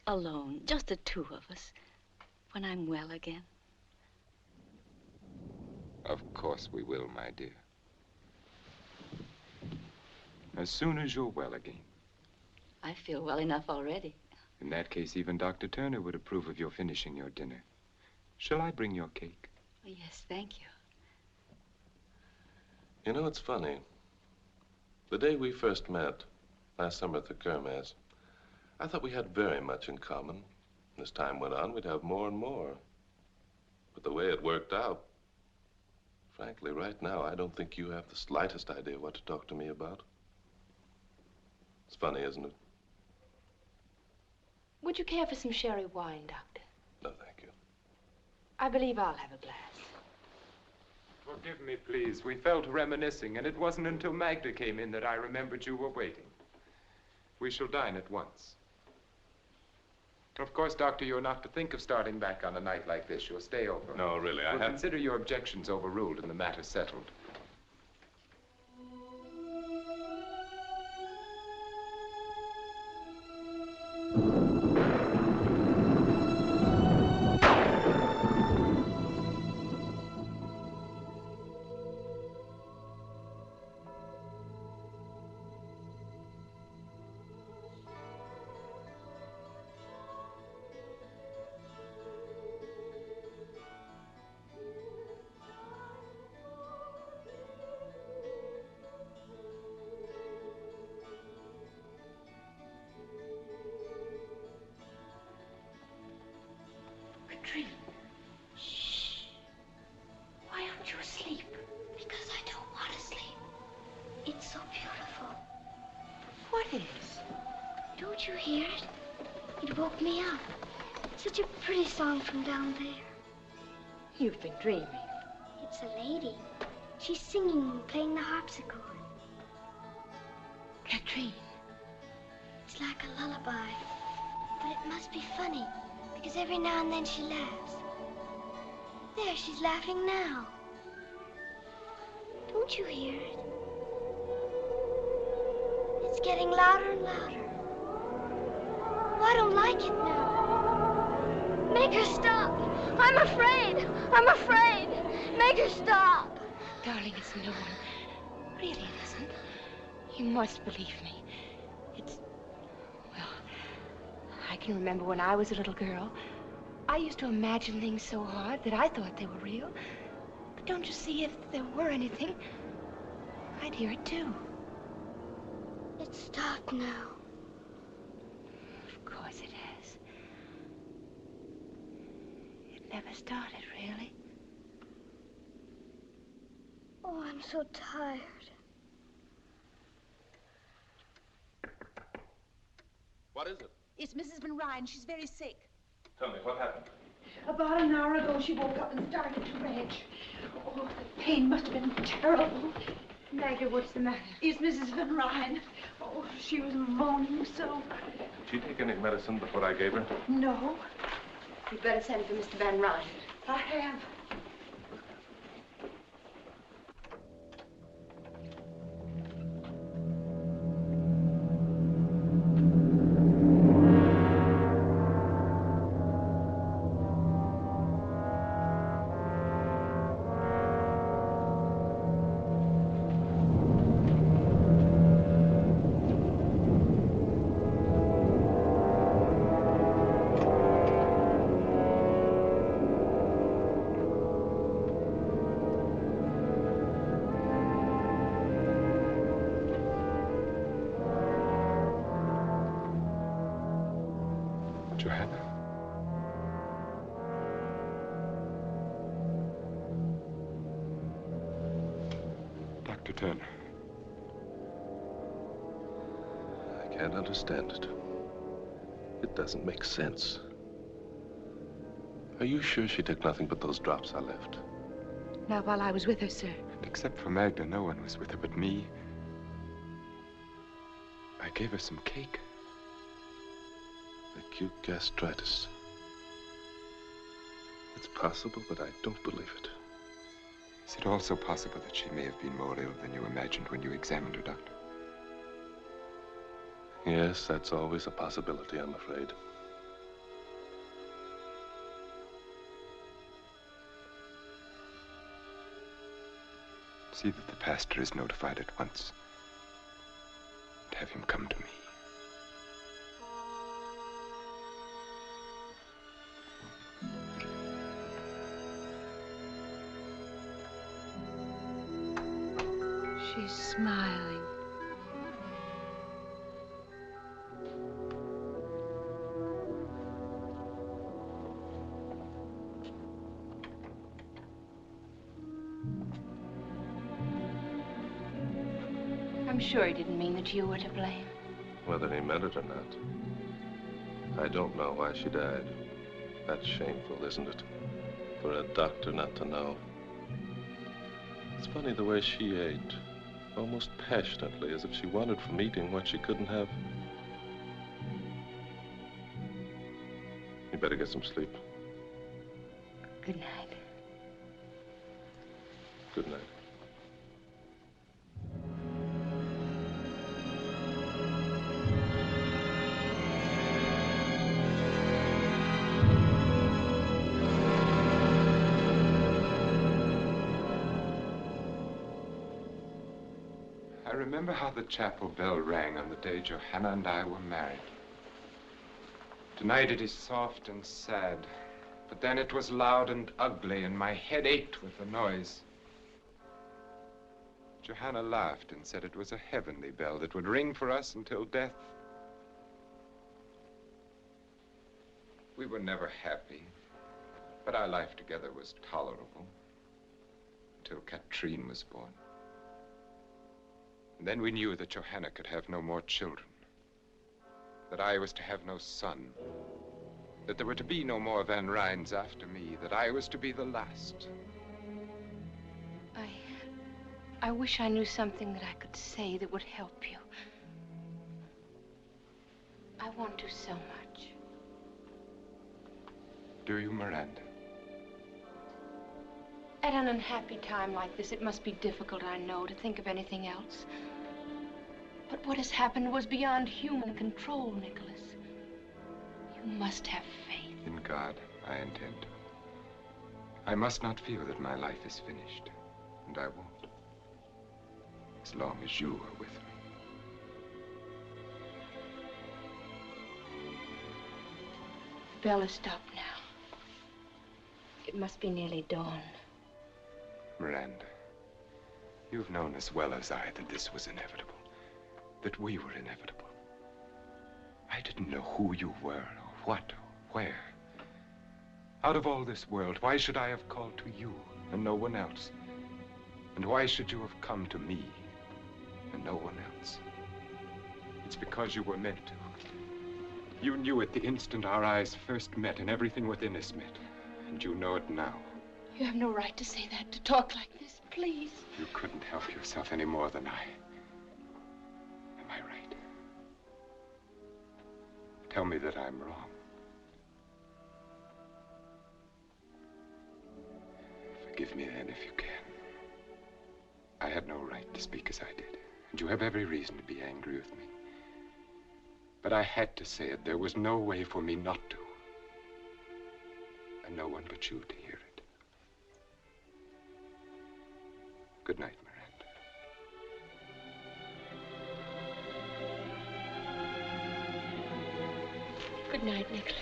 Alone, just the two of us. When I'm well again. Of course we will, my dear. As soon as you're well again. I feel well enough already. In that case, even Dr. Turner would approve of your finishing your dinner. Shall I bring your cake? Oh, yes, thank you. You know, it's funny. The day we first met, last summer at the Kermesse, I thought we had very much in common. As time went on, we'd have more and more. But the way it worked out, frankly, right now, I don't think you have the slightest idea what to talk to me about. It's funny, isn't it? Would you care for some sherry wine, Doctor? No, thank you. I believe I'll have a glass. Forgive me, please. We fell to reminiscing, and it wasn't until Magda came in that I remembered you were waiting. We shall dine at once. Of course, Doctor, you're not to think of starting back on a night like this. You'll stay over. No, really, I We'll have... consider your objections overruled and the matter settled. Katrine. Shh. Why aren't you asleep? Because I don't want to sleep. It's so beautiful. What is? Don't you hear it? It woke me up. Such a pretty song from down there. You've been dreaming. It's a lady. She's singing and playing the harpsichord. Katrine. It's like a lullaby. But it must be funny, because every now and then she laughs. There, she's laughing now. Don't you hear it? It's getting louder and louder. Oh, I don't like it now. Make her stop. I'm afraid. I'm afraid. Make her stop. Darling, it's no one. Really, it isn't. You must believe me. It's... Well, I can remember when I was a little girl. I used to imagine things so hard that I thought they were real. But don't you see, if there were anything, I'd hear it too. It stopped now. Of course it has. It never started, really. Oh, I'm so tired. What is it? It's Mrs. Van Ryn. She's very sick. Tell me, what happened? About an hour ago, she woke up and started to rage. Oh, the pain must have been terrible. Magda, what's the matter? It's Mrs. Van Ryn. Oh, she was moaning so. Did she take any medicine before I gave her? No, You'd better send for Mr. Van Ryn. I have. Johanna. Dr. Turner. I can't understand it. It doesn't make sense. Are you sure she took nothing but those drops I left? Not while I was with her, sir. Except for Magda, no one was with her but me. I gave her some cake. Acute gastritis. It's possible, but I don't believe it. Is it also possible that she may have been more ill than you imagined when you examined her, Doctor? Yes, that's always a possibility, I'm afraid. See that the pastor is notified at once. And have him come to me. She's smiling. I'm sure he didn't mean that you were to blame. Whether he meant it or not. I don't know why she died. That's shameful, isn't it? For a doctor not to know. It's funny the way she ate. Almost passionately, as if she wanted from eating what she couldn't have. You better get some sleep. Good night. Good night. I remember how the chapel bell rang on the day Johanna and I were married. Tonight it is soft and sad, but then it was loud and ugly, and my head ached with the noise. Johanna laughed and said it was a heavenly bell that would ring for us until death. We were never happy, but our life together was tolerable until Katrine was born. And then we knew that Johanna could have no more children, that I was to have no son, that there were to be no more Van Ryns after me, that I was to be the last. I wish I knew something that I could say that would help you. I want to so much. Do you, Miranda? At an unhappy time like this, it must be difficult, I know, to think of anything else. But what has happened was beyond human control, Nicholas. You must have faith. In God, I intend to. I must not feel that my life is finished, and I won't. As long as you are with me. The bell has stopped now. It must be nearly dawn. Miranda, you've known as well as I that this was inevitable, that we were inevitable. I didn't know who you were, or what, or where. Out of all this world, why should I have called to you and no one else? And why should you have come to me and no one else? It's because you were meant to. You knew it the instant our eyes first met and everything within us met. And you know it now. You have no right to say that, to talk like this, please. You couldn't help yourself any more than I. Am I right? Tell me that I'm wrong. Forgive me then if you can. I had no right to speak as I did, and you have every reason to be angry with me. But I had to say it. There was no way for me not to. And no one but you to hear it. Good night, Miranda. Good night, Nicholas.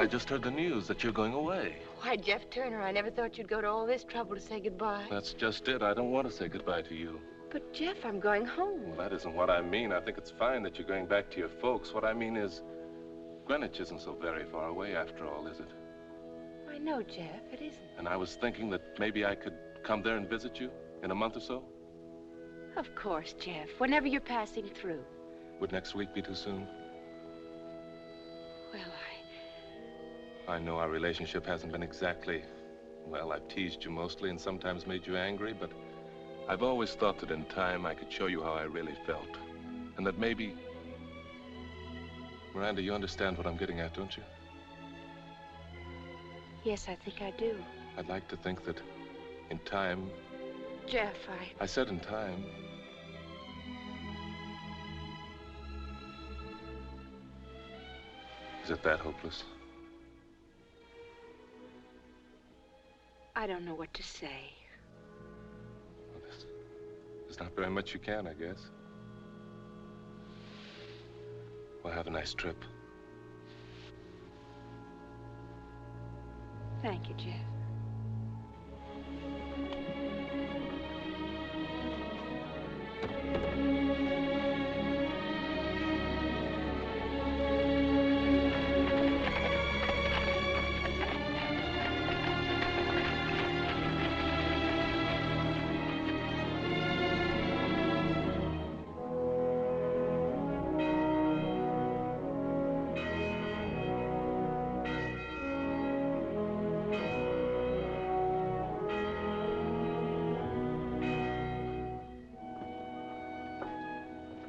I just heard the news that you're going away. Why, Jeff Turner, I never thought you'd go to all this trouble to say goodbye. That's just it. I don't want to say goodbye to you. But, Jeff, I'm going home. Well, that isn't what I mean. I think it's fine that you're going back to your folks. What I mean is, Greenwich isn't so very far away after all, is it? I know, Jeff, it isn't. And I was thinking that maybe I could come there and visit you in a month or so. Of course, Jeff, whenever you're passing through. Would next week be too soon? Well, I know our relationship hasn't been exactly... Well, I've teased you mostly and sometimes made you angry, but I've always thought that in time I could show you how I really felt. And that maybe... Miranda, you understand what I'm getting at, don't you? Yes, I think I do. I'd like to think that in time... Jeff, I said in time. Is it that hopeless? I don't know what to say. Well, there's not very much you can, I guess. Well, have a nice trip. Thank you, Jeff.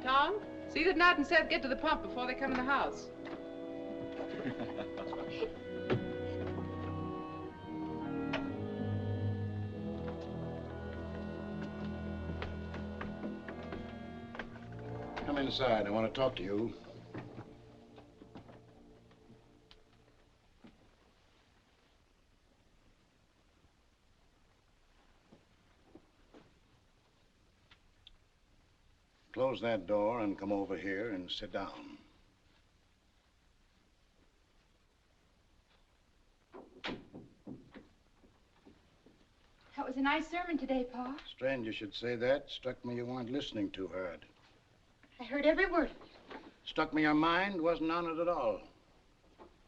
Tom, see that Nat and Seth get to the pump before they come in the house. Come inside. I want to talk to you. Close that door and come over here and sit down. That was a nice sermon today, Pa. Strange you should say that. Struck me you weren't listening too hard. I heard every word. Struck me your mind wasn't on it at all.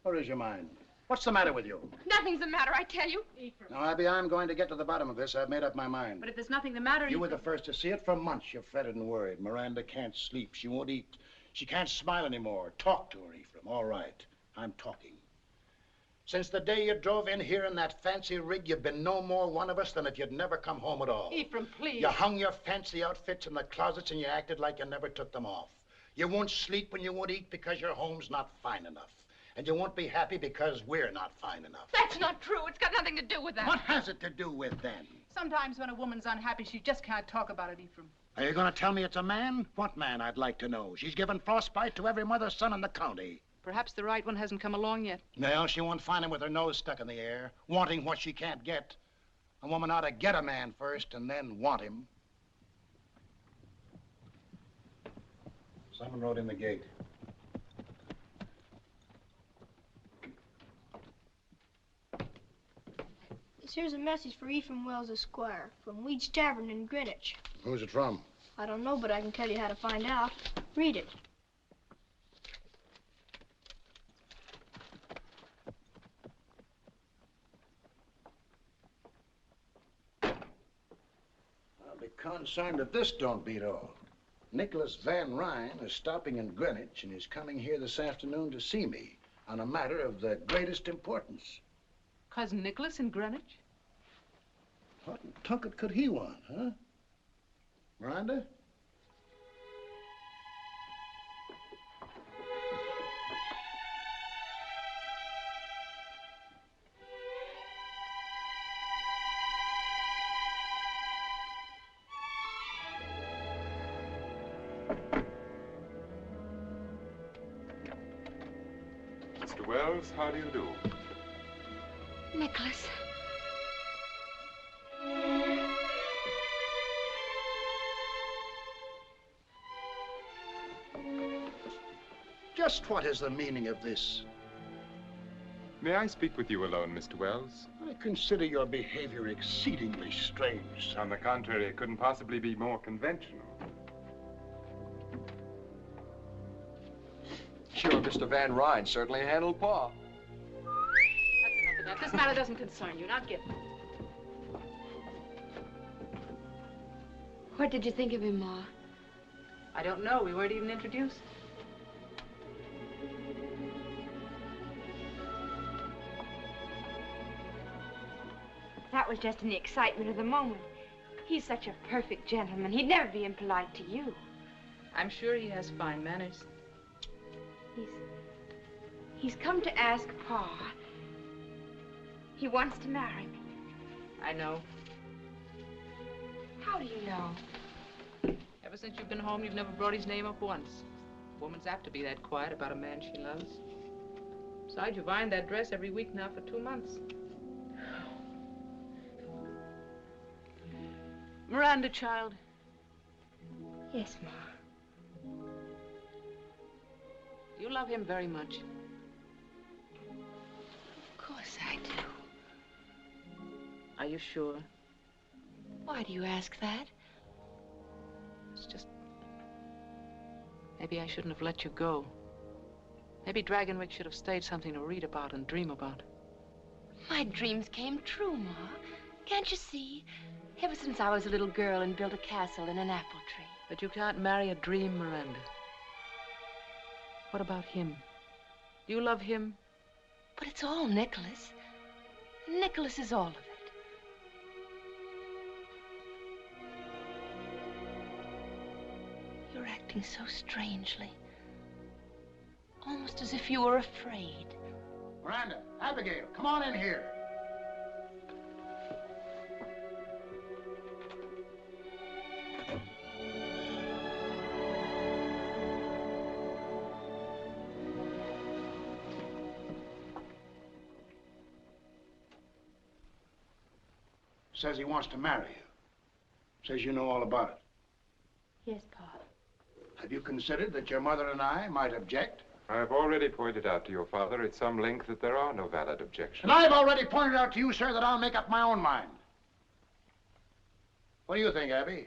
Where is your mind? What's the matter with you? Nothing's the matter, I tell you. Now, Abby, I'm going to get to the bottom of this. I've made up my mind. But if there's nothing the matter, You were the first to see it. For months, you've fretted and worried. Miranda can't sleep. She won't eat. She can't smile anymore. Talk to her, Ephraim. All right. I'm talking. Since the day you drove in here in that fancy rig, you've been no more one of us than if you'd never come home at all. Ephraim, please. You hung your fancy outfits in the closets and you acted like you never took them off. You won't sleep when you won't eat because your home's not fine enough. And you won't be happy because we're not fine enough. That's not true. It's got nothing to do with that. What has it to do with then? Sometimes when a woman's unhappy, she just can't talk about it, Ephraim. Are you going to tell me it's a man? What man, I'd like to know? She's given frostbite to every mother's son in the county. Perhaps the right one hasn't come along yet. Well, she won't find him with her nose stuck in the air, wanting what she can't get. A woman ought to get a man first and then want him. Someone rode in the gate. Here's a message for Ephraim Wells, Esquire, from Weed's Tavern in Greenwich. Who's it from? I don't know, but I can tell you how to find out. Read it. I'll be concerned if this don't beat all. Nicholas Van Ryn is stopping in Greenwich and is coming here this afternoon to see me on a matter of the greatest importance. Cousin Nicholas in Greenwich? What in Tunket could he want, huh? Miranda? Mr. Wells, how do you do? Nicholas. Just what is the meaning of this? May I speak with you alone, Mr. Wells? I consider your behavior exceedingly strange. On the contrary, it couldn't possibly be more conventional. Sure, Mr. Van Ryn certainly handled Pa. That's enough of that. This matter doesn't concern you. Now get. What did you think of him, Ma? I don't know. We weren't even introduced. That was just in the excitement of the moment. He's such a perfect gentleman. He'd never be impolite to you. I'm sure he has fine manners. He's come to ask Pa. He wants to marry me. I know. How do you know? Ever since you've been home, you've never brought his name up once. A woman's apt to be that quiet about a man she loves. Besides, you've ironed that dress every week now for 2 months. Miranda, child. Yes, Ma. You love him very much. Of course I do. Are you sure? Why do you ask that? It's just... maybe I shouldn't have let you go. Maybe Dragonwyck should have stayed something to read about and dream about. My dreams came true, Ma. Can't you see? Ever since I was a little girl and built a castle in an apple tree. But you can't marry a dream, Miranda. What about him? Do you love him? But it's all Nicholas. Nicholas is all of it. You're acting so strangely. Almost as if you were afraid. Miranda, Abigail, come on in here. Says he wants to marry you. Says you know all about it. Yes, Pa. Have you considered that your mother and I might object? I have already pointed out to your father at some length that there are no valid objections. And I've already pointed out to you, sir, that I'll make up my own mind. What do you think, Abby?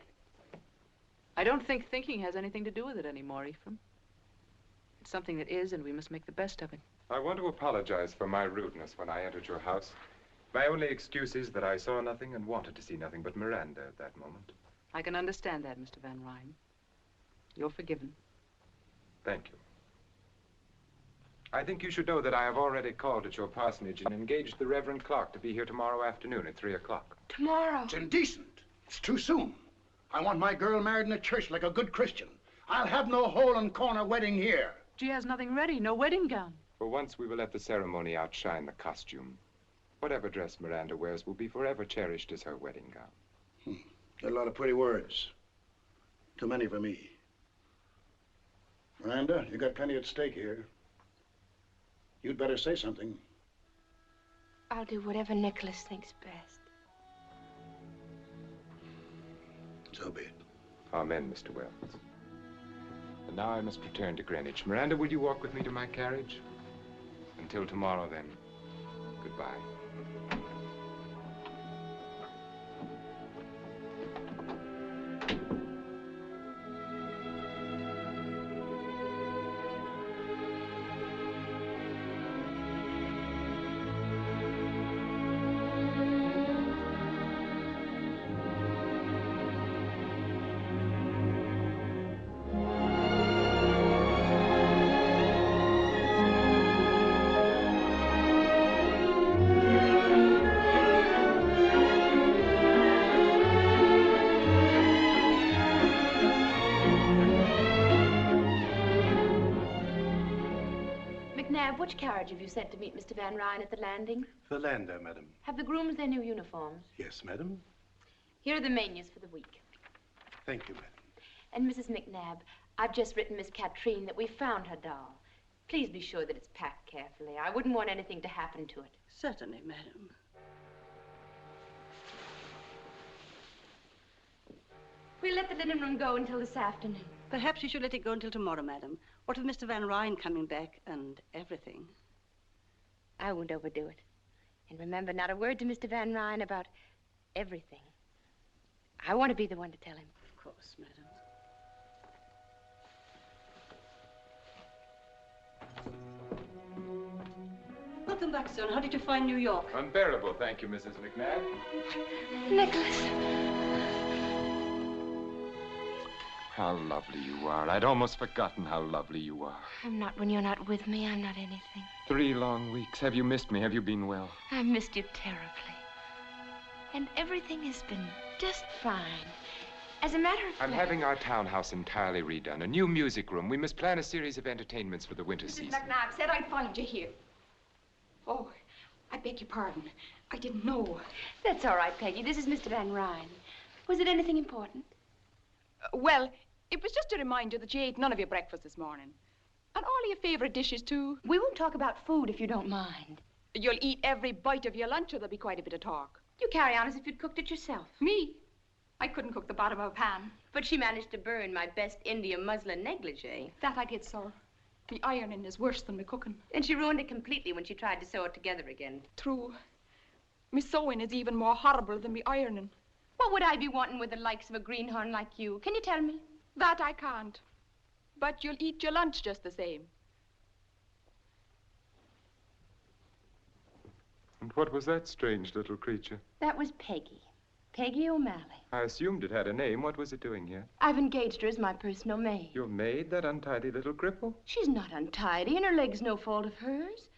I don't think thinking has anything to do with it anymore, Ephraim. It's something that is, and we must make the best of it. I want to apologize for my rudeness when I entered your house. My only excuse is that I saw nothing and wanted to see nothing but Miranda at that moment. I can understand that, Mr. Van Ryn. You're forgiven. Thank you. I think you should know that I have already called at your parsonage and engaged the Reverend Clark to be here tomorrow afternoon at 3 o'clock. Tomorrow? It's indecent. It's too soon. I want my girl married in a church like a good Christian. I'll have no hole and corner wedding here. She has nothing ready, no wedding gown. For once, we will let the ceremony outshine the costume. Whatever dress Miranda wears will be forever cherished as her wedding gown. Got a lot of pretty words. Too many for me. Miranda, you got plenty at stake here. You'd better say something. I'll do whatever Nicholas thinks best. So be it. Amen, Mr. Wells. And now I must return to Greenwich. Miranda, will you walk with me to my carriage? Until tomorrow, then. Goodbye. Which carriage have you sent to meet Mr. Van Ryn at the landing? The lander, madam. Have the grooms their new uniforms? Yes, madam. Here are the menus for the week. Thank you, madam. And Mrs. McNabb, I've just written Miss Katrine that we found her doll. Please be sure that it's packed carefully. I wouldn't want anything to happen to it. Certainly, madam. We'll let the linen room go until this afternoon. Perhaps you should let it go until tomorrow, madam. What with Mr. Van Ryn coming back and everything? I won't overdo it. And remember, not a word to Mr. Van Ryn about everything. I want to be the one to tell him. Of course, madam. Welcome back, son. How did you find New York? Unbearable, thank you, Mrs. McNabb. Nicholas. How lovely you are. I'd almost forgotten how lovely you are. I'm not when you're not with me. I'm not anything. 3 long weeks. Have you missed me? Have you been well? I missed you terribly. And everything has been just fine. As a matter of fact... I'm having our townhouse entirely redone. A new music room. We must plan a series of entertainments for the winter Mrs. season. McNabb said I'd find you here. Oh, I beg your pardon. I didn't know. That's all right, Peggy. This is Mr. Van Ryn. Was it anything important? Well, it was just a reminder that you ate none of your breakfast this morning. And all your favorite dishes, too. We won't talk about food if you don't mind. You'll eat every bite of your lunch or there'll be quite a bit of talk. You carry on as if you'd cooked it yourself. Me? I couldn't cook the bottom of a pan. But she managed to burn my best India muslin negligee. That I did, sir. Me ironing is worse than me cooking. And she ruined it completely when she tried to sew it together again. True. Me sewing is even more horrible than me ironing. What would I be wanting with the likes of a greenhorn like you? Can you tell me? That I can't. But you'll eat your lunch just the same. And what was that strange little creature? That was Peggy. Peggy O'Malley. I assumed it had a name. What was it doing here? I've engaged her as my personal maid. Your maid, that untidy little cripple? She's not untidy, and her leg's no fault of hers.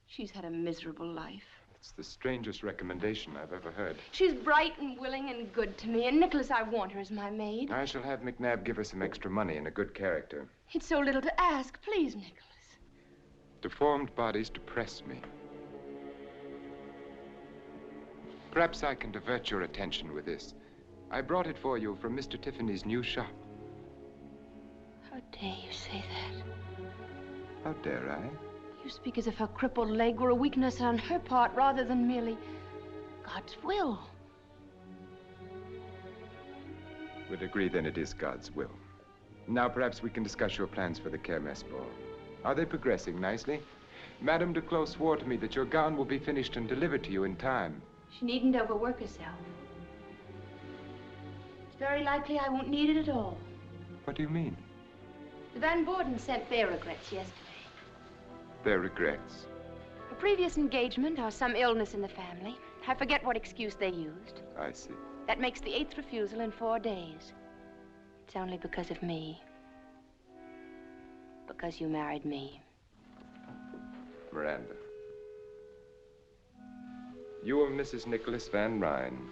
She's had a miserable life. It's the strangest recommendation I've ever heard. She's bright and willing and good to me, and Nicholas, I want her as my maid. I shall have McNabb give her some extra money and a good character. It's so little to ask. Please, Nicholas. Deformed bodies depress me. Perhaps I can divert your attention with this. I brought it for you from Mr. Tiffany's new shop. How dare you say that? How dare I? You speak as if her crippled leg were a weakness on her part rather than merely God's will. We'd agree then it is God's will. Now perhaps we can discuss your plans for the Kermesse ball. Are they progressing nicely? Madame Duclos swore to me that your gown will be finished and delivered to you in time. She needn't overwork herself. It's very likely I won't need it at all. What do you mean? The Van Borden sent their regrets yesterday. Their regrets? A previous engagement or some illness in the family. I forget what excuse they used. I see. That makes the 8th refusal in 4 days. It's only because of me. Because you married me. Miranda. You are Mrs. Nicholas Van Ryn.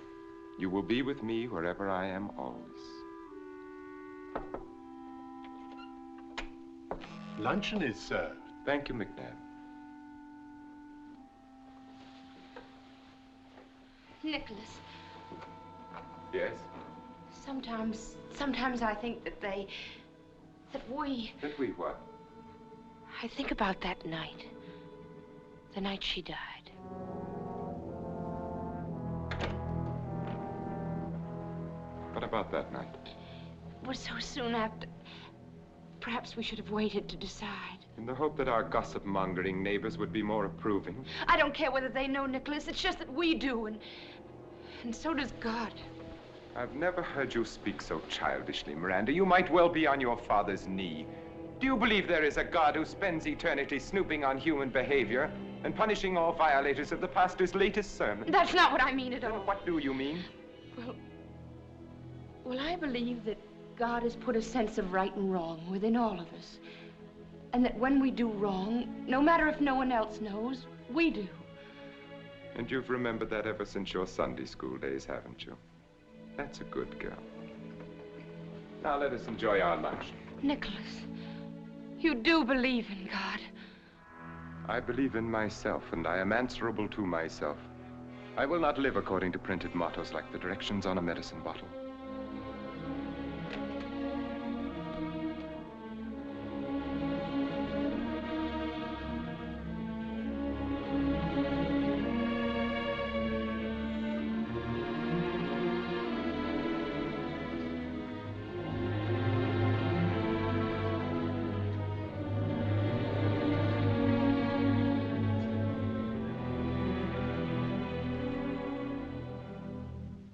You will be with me wherever I am always. Luncheon is served. Thank you, McNabb. Nicholas. Yes? Sometimes I think that we... That we what? I think about that night. The night she died. What about that night? It was so soon after. Perhaps we should have waited to decide. In the hope that our gossip-mongering neighbors would be more approving. I don't care whether they know, Nicholas. It's just that we do, and so does God. I've never heard you speak so childishly, Miranda. You might well be on your father's knee. Do you believe there is a God who spends eternity snooping on human behavior and punishing all violators of the pastor's latest sermon? That's not what I mean at all. What do you mean? Well, I believe that God has put a sense of right and wrong within all of us. And that when we do wrong, no matter if no one else knows, we do. And you've remembered that ever since your Sunday school days, haven't you? That's a good girl. Now let us enjoy our lunch. Nicholas, you do believe in God. I believe in myself, and I am answerable to myself. I will not live according to printed mottos like the directions on a medicine bottle.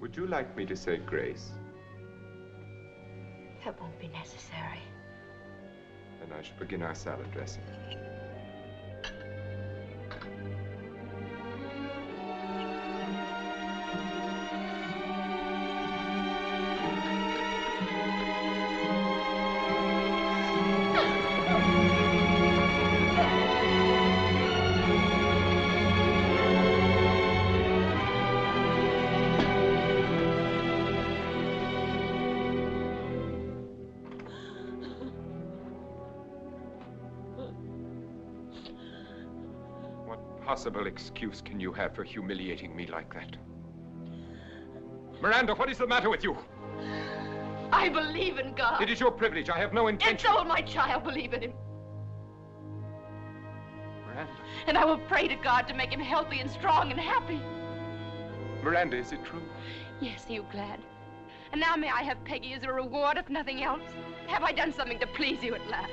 Would you like me to say grace? That won't be necessary. Then I shall begin our salad dressing. What possible excuse can you have for humiliating me like that? Miranda, what is the matter with you? I believe in God. It is your privilege. I have no intention. And so will my child believe in him. Miranda. And I will pray to God to make him healthy and strong and happy. Miranda, is it true? Yes, are you glad? And now may I have Peggy as a reward, if nothing else? Have I done something to please you at last?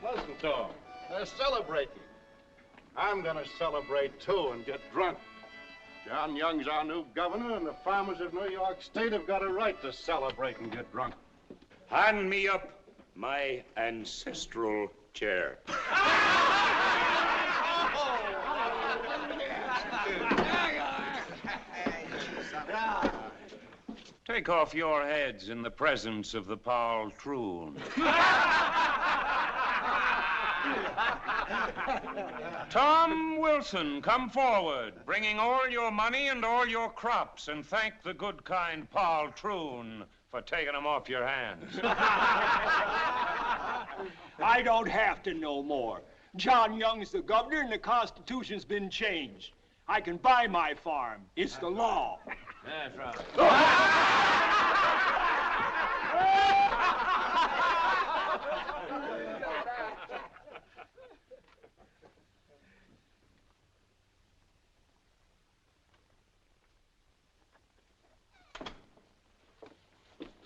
Mistletoe. They're celebrating. I'm gonna celebrate too and get drunk. John Young's our new governor, and the farmers of New York State have got a right to celebrate and get drunk. Hand me up my ancestral chair. Take off your heads in the presence of the poltroon. Tom Wilson, come forward, bringing all your money and all your crops, and thank the good, kind poltroon for taking them off your hands. I don't have to know more. John Young's the governor, and the Constitution's been changed. I can buy my farm. It's the law. That's right.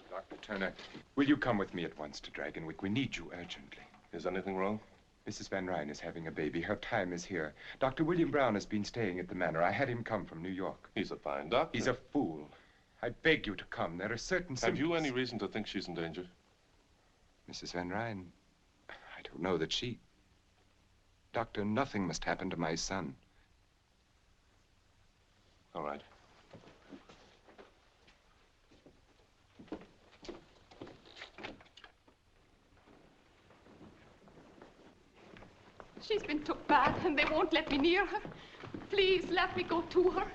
Dr. Turner, will you come with me at once to Dragonwyck? We need you urgently. Is anything wrong? Mrs. Van Ryn is having a baby. Her time is here. Dr. William Brown has been staying at the manor. I had him come from New York. He's a fine doctor. He's a fool. I beg you to come. There are certain symptoms. Have you any reason to think she's in danger? Mrs. Van Ryn, I don't know that she... Doctor, nothing must happen to my son. All right. She's been took bad, and they won't let me near her. Please let me go to her.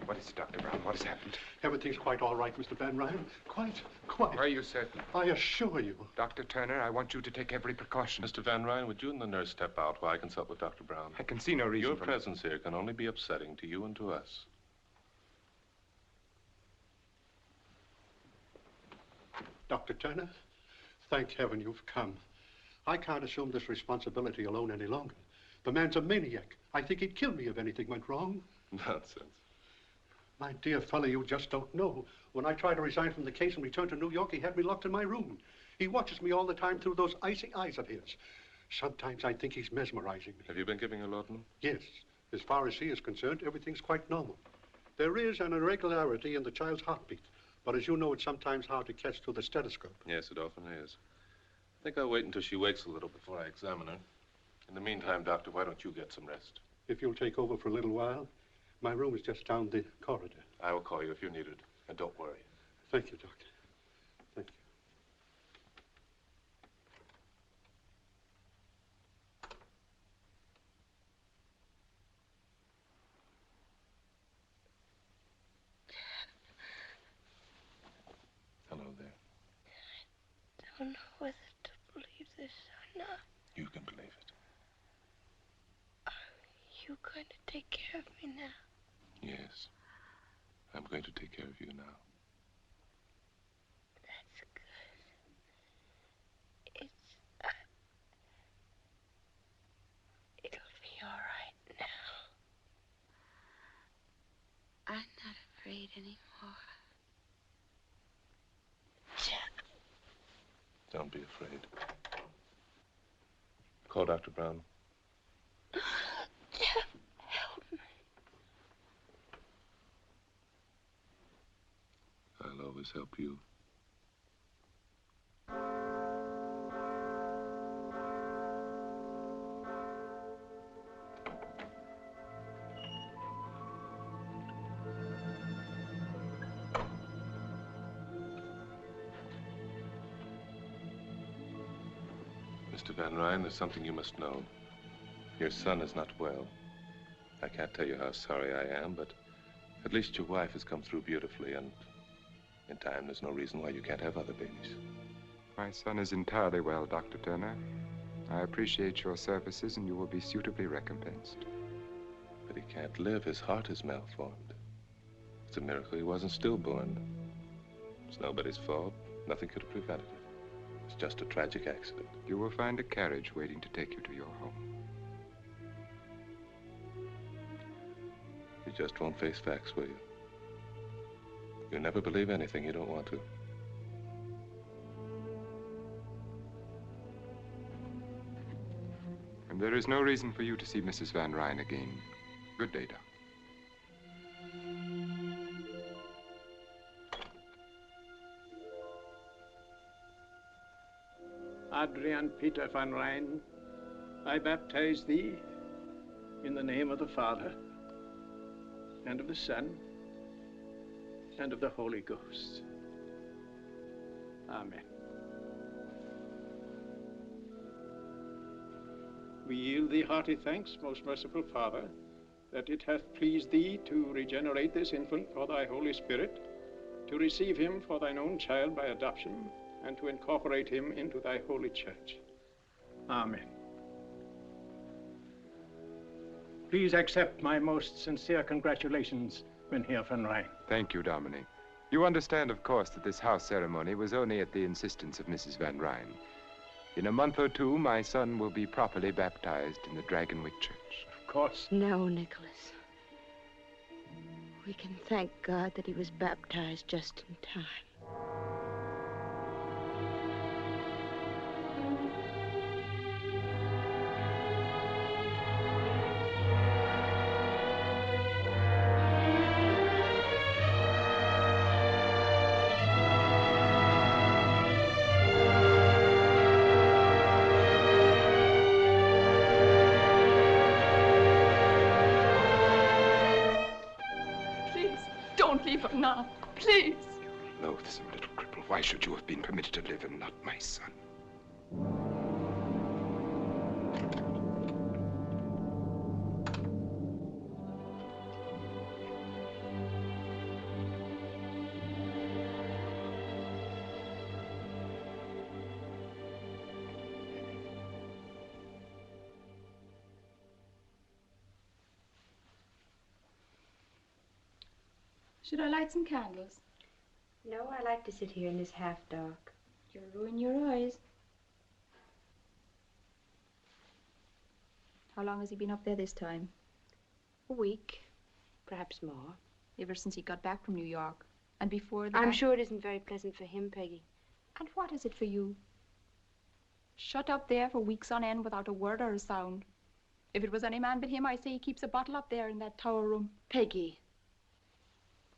What is it, Dr. Brown? What has happened? Everything's quite all right, Mr. Van Ryn. Quite. Are you certain? I assure you. Dr. Turner, I want you to take every precaution. Mr. Van Ryn, would you and the nurse step out while I consult with Dr. Brown? I can see no reason Your for... presence here can only be upsetting to you and to us. Dr. Turner, thank heaven you've come. I can't assume this responsibility alone any longer. The man's a maniac. I think he'd kill me if anything went wrong. Nonsense. My dear fellow, you just don't know. When I tried to resign from the case and return to New York, he had me locked in my room. He watches me all the time through those icy eyes of his. Sometimes I think he's mesmerizing me. Have you been giving her laudanum? Yes. As far as he is concerned, everything's quite normal. There is an irregularity in the child's heartbeat. But as you know, it's sometimes hard to catch through the stethoscope. Yes, it often is. I think I'll wait until she wakes a little before I examine her. In the meantime, Doctor, why don't you get some rest? If you'll take over for a little while, my room is just down the corridor. I will call you if you're needed. And don't worry. Thank you, Doctor. Thank you. Hello there. I don't know whether to believe this or not. You can believe it. Are you going to take care of me now? Yes. I'm going to take care of you now. That's good. It'll be all right now. afraid anymore. Don't be afraid. Call Dr. Brown. Jeff, help me. I'll always help you. Mr. Van Ryn, there's something you must know. Your son is not well. I can't tell you how sorry I am, but at least your wife has come through beautifully, and in time, there's no reason why you can't have other babies. My son is entirely well, Dr. Turner. I appreciate your services, and you will be suitably recompensed. But he can't live. His heart is malformed. It's a miracle he wasn't stillborn. It's nobody's fault. Nothing could have prevented it. It's just a tragic accident. You will find a carriage waiting to take you to your home. You just won't face facts, will you? You never believe anything you don't want to. And there is no reason for you to see Mrs. Van Ryn again. Good day, Doc. Adrian Peter Van Ryn, I baptize thee in the name of the Father, and of the Son, and of the Holy Ghost. Amen. We yield thee hearty thanks, most merciful Father, that it hath pleased thee to regenerate this infant for thy Holy Spirit, to receive him for thine own child by adoption, and to incorporate him into thy holy church. Amen. Please accept my most sincere congratulations, Mynheer Van Ryn. Thank you, Dominic. You understand, of course, that this house ceremony was only at the insistence of Mrs. Van Ryn. In a month or two, my son will be properly baptized in the Dragonwyck Church. Of course. No, Nicholas. We can thank God that he was baptized just in time. Don't leave her now, please. Loathsome little cripple. Why should you have been permitted to live and not my son? Should I light some candles? No, I like to sit here in this half dark. You'll ruin your eyes. How long has he been up there this time? A week, perhaps more. Ever since he got back from New York. And before that... I'm sure it isn't very pleasant for him, Peggy. And what is it for you? Shut up there for weeks on end without a word or a sound. If it was any man but him, I say he keeps a bottle up there in that tower room. Peggy.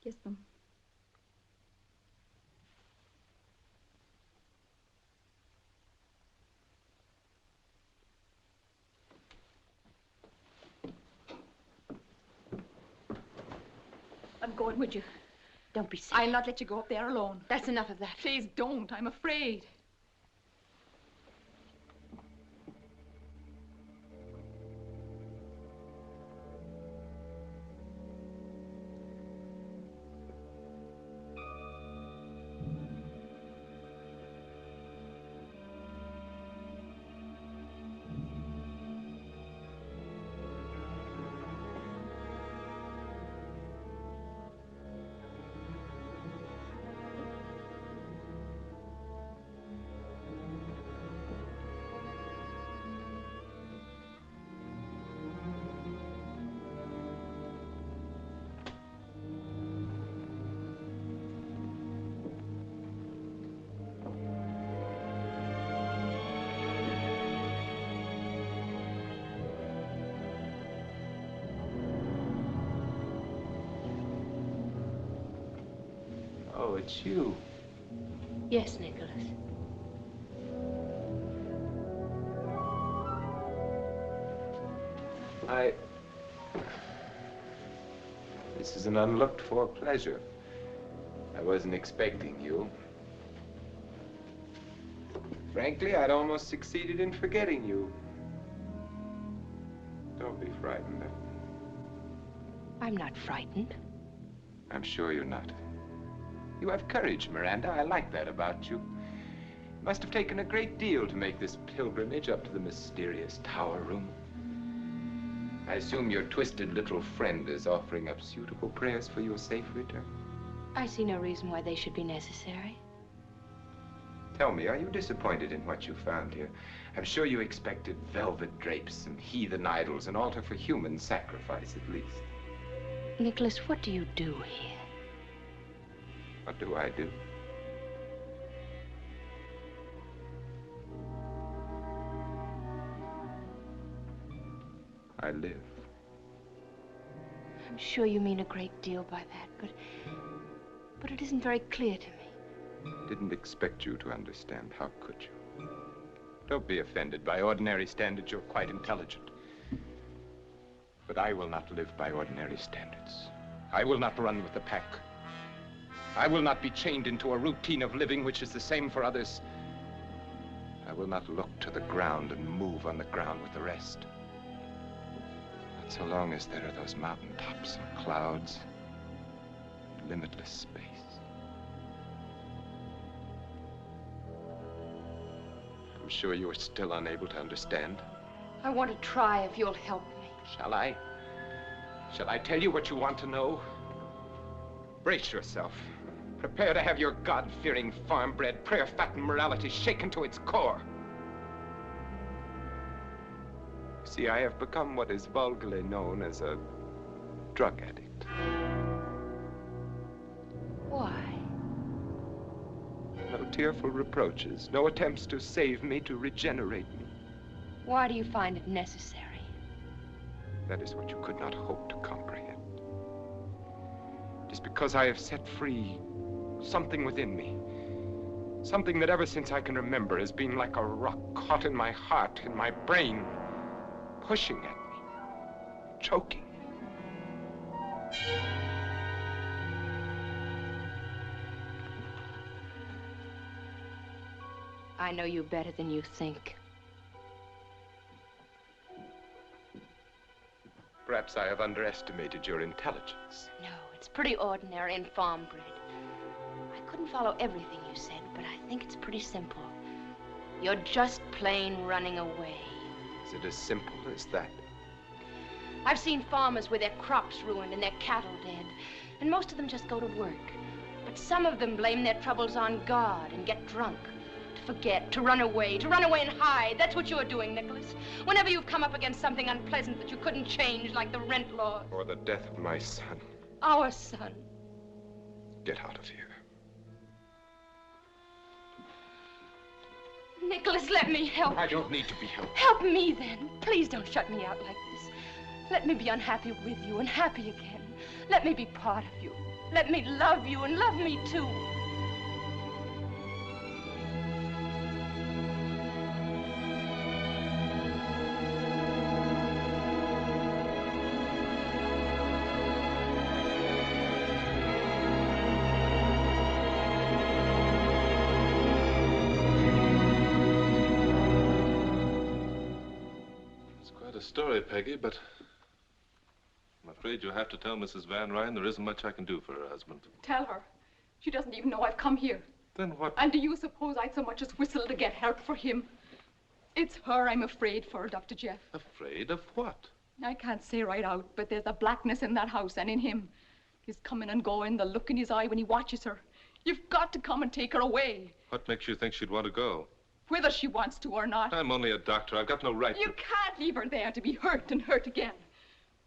Kiss them. I'm going with you. Don't be silly. I'll not let you go up there alone. That's enough of that. Please don't. I'm afraid. Oh, it's you. Yes, Nicholas. This is an unlooked-for pleasure. I wasn't expecting you. Frankly, I'd almost succeeded in forgetting you. Don't be frightened of me. I'm not frightened. I'm sure you're not. You have courage, Miranda. I like that about you. It must have taken a great deal to make this pilgrimage up to the mysterious tower room. I assume your twisted little friend is offering up suitable prayers for your safe return. I see no reason why they should be necessary. Tell me, are you disappointed in what you found here? I'm sure you expected velvet drapes and heathen idols, an altar for human sacrifice, at least. Nicholas, what do you do here? What do I do? I live. I'm sure you mean a great deal by that, but it isn't very clear to me. Didn't expect you to understand. How could you? Don't be offended. By ordinary standards, you're quite intelligent. But I will not live by ordinary standards. I will not run with the pack. I will not be chained into a routine of living which is the same for others. I will not look to the ground and move on the ground with the rest. Not so long as there are those mountaintops and clouds, and limitless space. I'm sure you are still unable to understand. I want to try if you'll help me. Shall I? Shall I tell you what you want to know? Brace yourself. Prepare to have your God-fearing, farm-bred, prayer-fattened morality shaken to its core. See, I have become what is vulgarly known as a drug addict. Why? No tearful reproaches, no attempts to save me, to regenerate me. Why do you find it necessary? That is what you could not hope to comprehend. It is because I have set free something within me. Something that ever since I can remember has been like a rock caught in my heart, in my brain, pushing at me, choking. I know you better than you think. Perhaps I have underestimated your intelligence. No, it's pretty ordinary and farm-bred. I couldn't follow everything you said, but I think it's pretty simple. You're just plain running away. Is it as simple as that? I've seen farmers with their crops ruined and their cattle dead, and most of them just go to work. But some of them blame their troubles on God and get drunk. To forget, to run away and hide. That's what you're doing, Nicholas. Whenever you've come up against something unpleasant that you couldn't change, like the rent law. Or the death of my son. Our son. Get out of here. Nicholas, let me help you. I don't need to be helped. Help me, then. Please don't shut me out like this. Let me be unhappy with you and happy again. Let me be part of you. Let me love you and love me, too. Story, Peggy, but I'm afraid you'll have to tell Mrs. Van Ryn there isn't much I can do for her husband. Tell her. She doesn't even know I've come here. Then what? And do you suppose I'd so much as whistle to get help for him? It's her I'm afraid for, Dr. Jeff. Afraid of what? I can't say right out, but there's a blackness in that house and in him. His coming and going, the look in his eye when he watches her. You've got to come and take her away. What makes you think she'd want to go? Whether she wants to or not. I'm only a doctor. I've got no right You can't leave her there to be hurt and hurt again.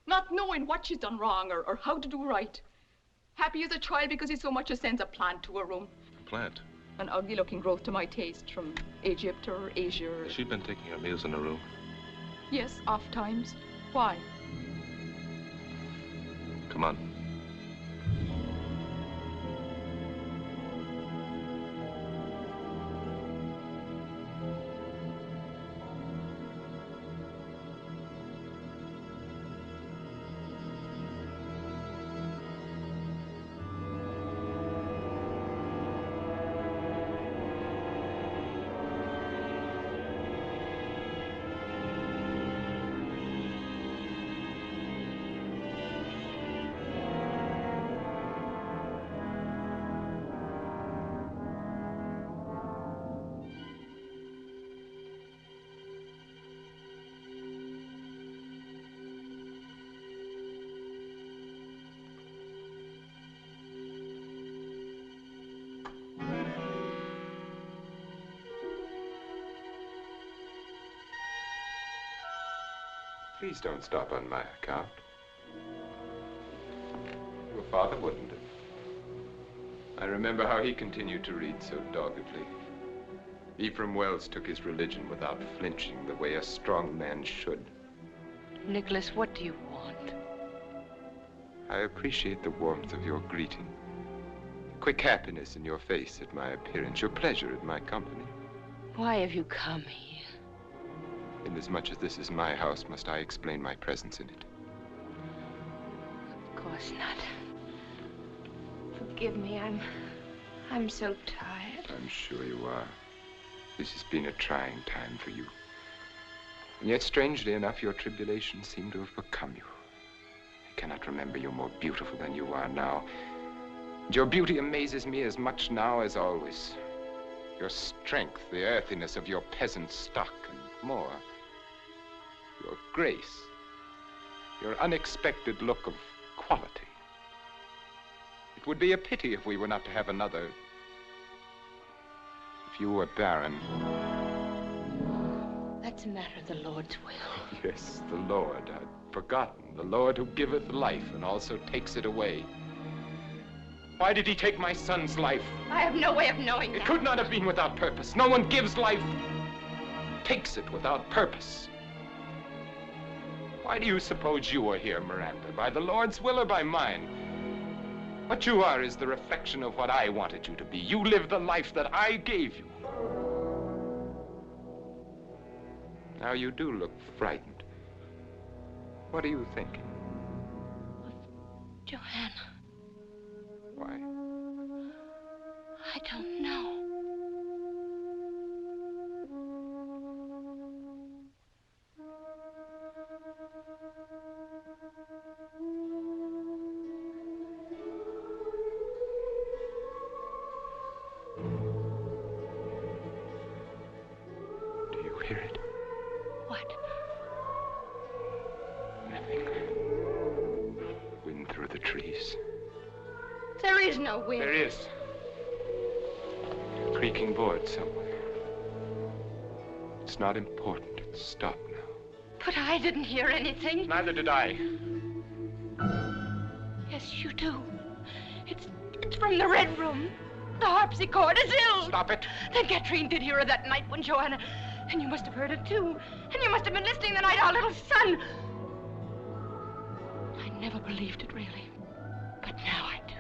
Not knowing what she's done wrong or how to do right. Happy as a child because he so much as sends a plant to her room. A plant? An ugly-looking growth to my taste from Egypt or Asia. Has she been taking her meals in her room? Yes, oft times. Why? Come on. Please don't stop on my account. Your father wouldn't have. I remember how he continued to read so doggedly. Ephraim Wells took his religion without flinching, the way a strong man should. Nicholas, what do you want? I appreciate the warmth of your greeting, the quick happiness in your face at my appearance, your pleasure at my company. Why have you come here? Inasmuch as this is my house, must I explain my presence in it? Of course not. Forgive me, I'm so tired. I'm sure you are. This has been a trying time for you. And yet, strangely enough, your tribulations seem to have become you. I cannot remember you more beautiful than you are now. And your beauty amazes me as much now as always. Your strength, the earthiness of your peasant stock, and more, your grace, your unexpected look of quality. It would be a pity if we were not to have another. If you were barren. That's a matter of the Lord's will. Yes, the Lord. I'd forgotten. The Lord who giveth life and also takes it away. Why did he take my son's life? I have no way of knowing that. It could not have been without purpose. No one gives life, takes it without purpose. Why do you suppose you are here, Miranda? By the Lord's will or by mine? What you are is the reflection of what I wanted you to be. You live the life that I gave you. Now you do look frightened. What are you thinking? Joanna. Why? I don't know. Do you hear it? What? Nothing. Wind through the trees. There is no wind. There is. Creaking board somewhere. It's not important. It's stopped now. But I didn't hear anything. Neither did I. Yes, you do. It's from the Red Room. The harpsichord is ill. Stop it. Then Katrine did hear her that night when Joanna... And you must have heard it, too. And you must have been listening the night our little son... I never believed it, really. But now I do.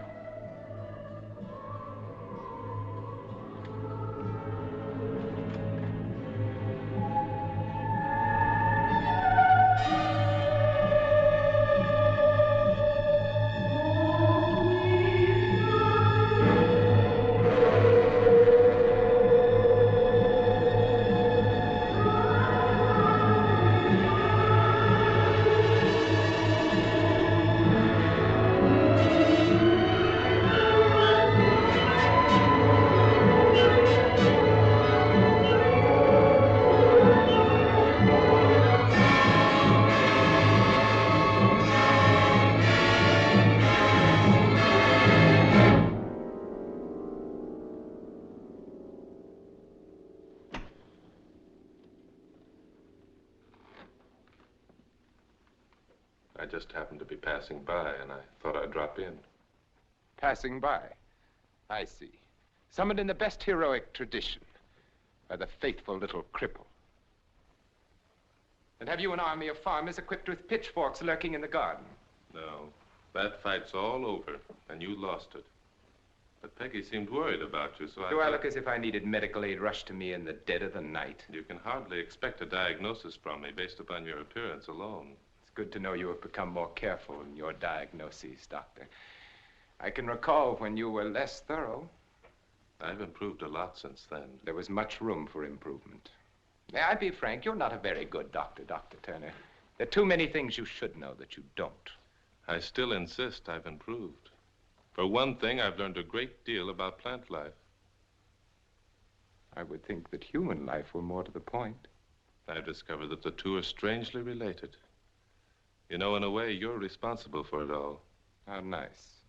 I just happened to be passing by, and I thought I'd drop in. Passing by. I see. Summoned in the best heroic tradition by the faithful little cripple. And have you an army of farmers equipped with pitchforks lurking in the garden? No, that fight's all over, and you lost it. But Peggy seemed worried about you, so Do I look as if I needed medical aid rushed to me in the dead of the night? You can hardly expect a diagnosis from me based upon your appearance alone. It's good to know you have become more careful in your diagnoses, Doctor. I can recall when you were less thorough. I've improved a lot since then. There was much room for improvement. May I be frank, you're not a very good doctor, Dr. Turner. There are too many things you should know that you don't. I still insist I've improved. For one thing, I've learned a great deal about plant life. I would think that human life were more to the point. I've discovered that the two are strangely related. You know, in a way, you're responsible for it all. How nice.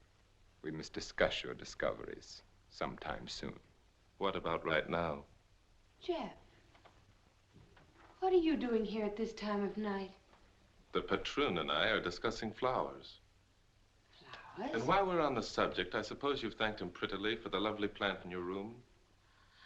We must discuss your discoveries sometime soon. What about right now? Jeff, what are you doing here at this time of night? The patroon and I are discussing flowers. Flowers? And while we're on the subject, I suppose you've thanked him prettily for the lovely plant in your room?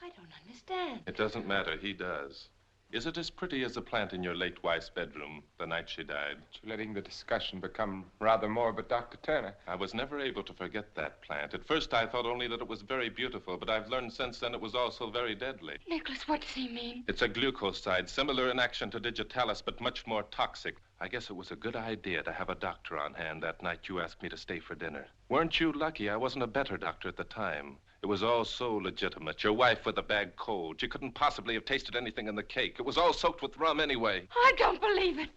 I don't understand. It doesn't matter, he does. Is it as pretty as the plant in your late wife's bedroom the night she died? You're letting the discussion become rather morbid, Dr. Turner. I was never able to forget that plant. At first I thought only that it was very beautiful, but I've learned since then it was also very deadly. Nicholas, what does he mean? It's a glucoside, similar in action to digitalis, but much more toxic. I guess it was a good idea to have a doctor on hand that night you asked me to stay for dinner. Weren't you lucky I wasn't a better doctor at the time? It was all so legitimate. Your wife with a bad cold. She couldn't possibly have tasted anything in the cake. It was all soaked with rum anyway. I don't believe it.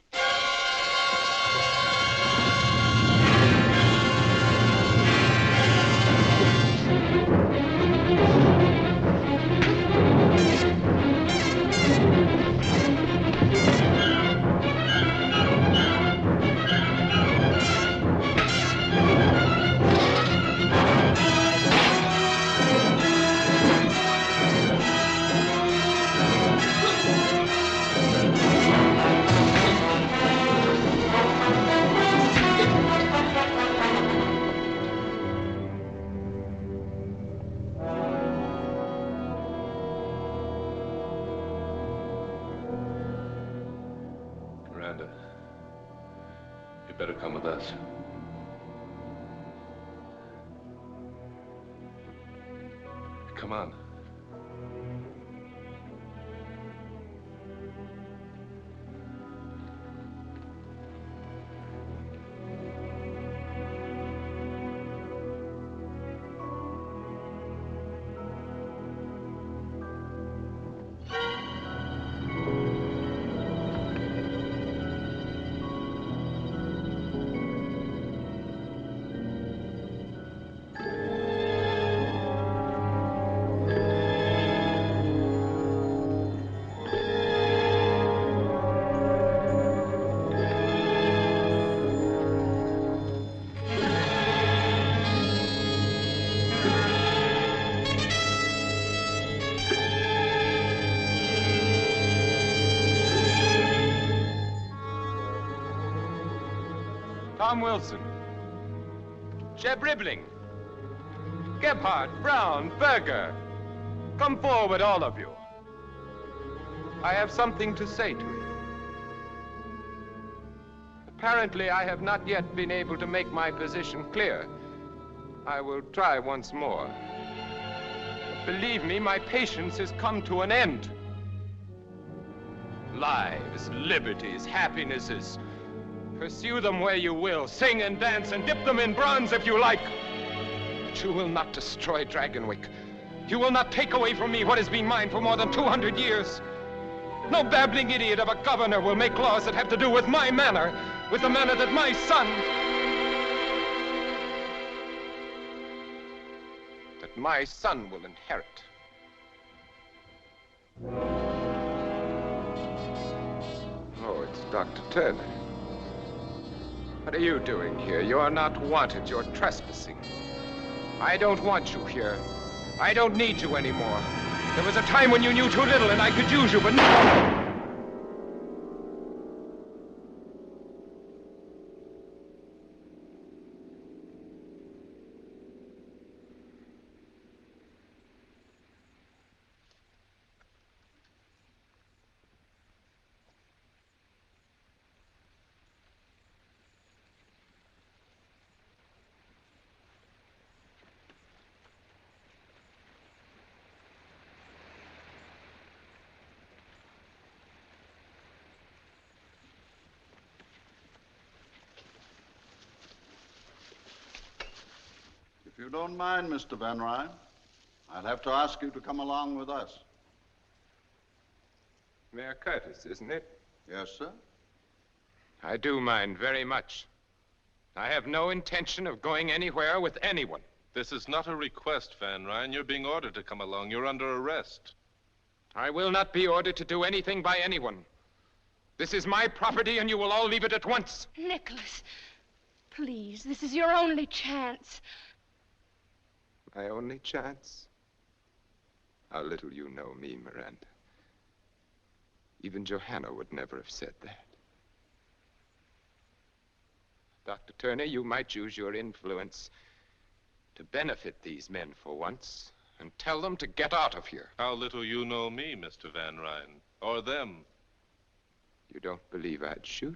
Miranda, you better come with us. Come on. Tom Wilson, Jeb Ribbling, Gebhardt, Brown, Berger. Come forward, all of you. I have something to say to you. Apparently, I have not yet been able to make my position clear. I will try once more. Believe me, my patience has come to an end. Lives, liberties, happinesses. Pursue them where you will. Sing and dance and dip them in bronze if you like. But you will not destroy Dragonwyck. You will not take away from me what has been mine for more than 200 years. No babbling idiot of a governor will make laws that have to do with my manor, with the manor that my son... that my son will inherit. Oh, it's Dr. Turner. What are you doing here? You're not wanted. You're trespassing. I don't want you here. I don't need you anymore. There was a time when you knew too little and I could use you, but now... If you don't mind, Mr. Van Ryn, I'd have to ask you to come along with us. Mayor Curtis, isn't it? Yes, sir. I do mind very much. I have no intention of going anywhere with anyone. This is not a request, Van Ryn. You're being ordered to come along. You're under arrest. I will not be ordered to do anything by anyone. This is my property, and you will all leave it at once. Nicholas, please, this is your only chance. My only chance? How little you know me, Miranda. Even Johanna would never have said that. Dr. Turner, you might use your influence to benefit these men for once and tell them to get out of here. How little you know me, Mr. Van Ryn, or them. You don't believe I'd shoot?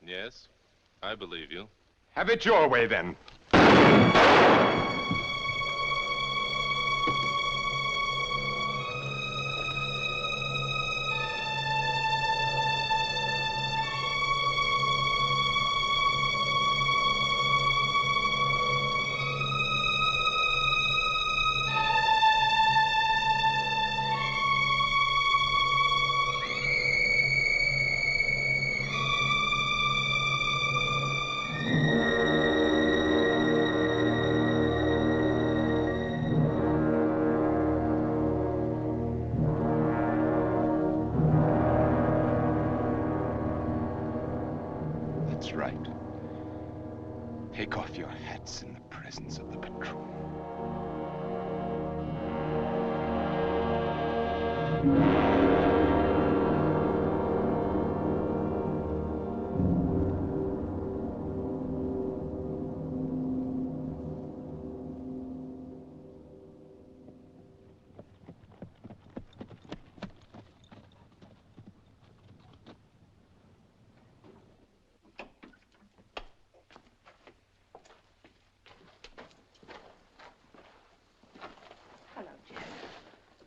Yes, I believe you. Have it your way, then. That's right. Take off your hats in the presence of the patrol.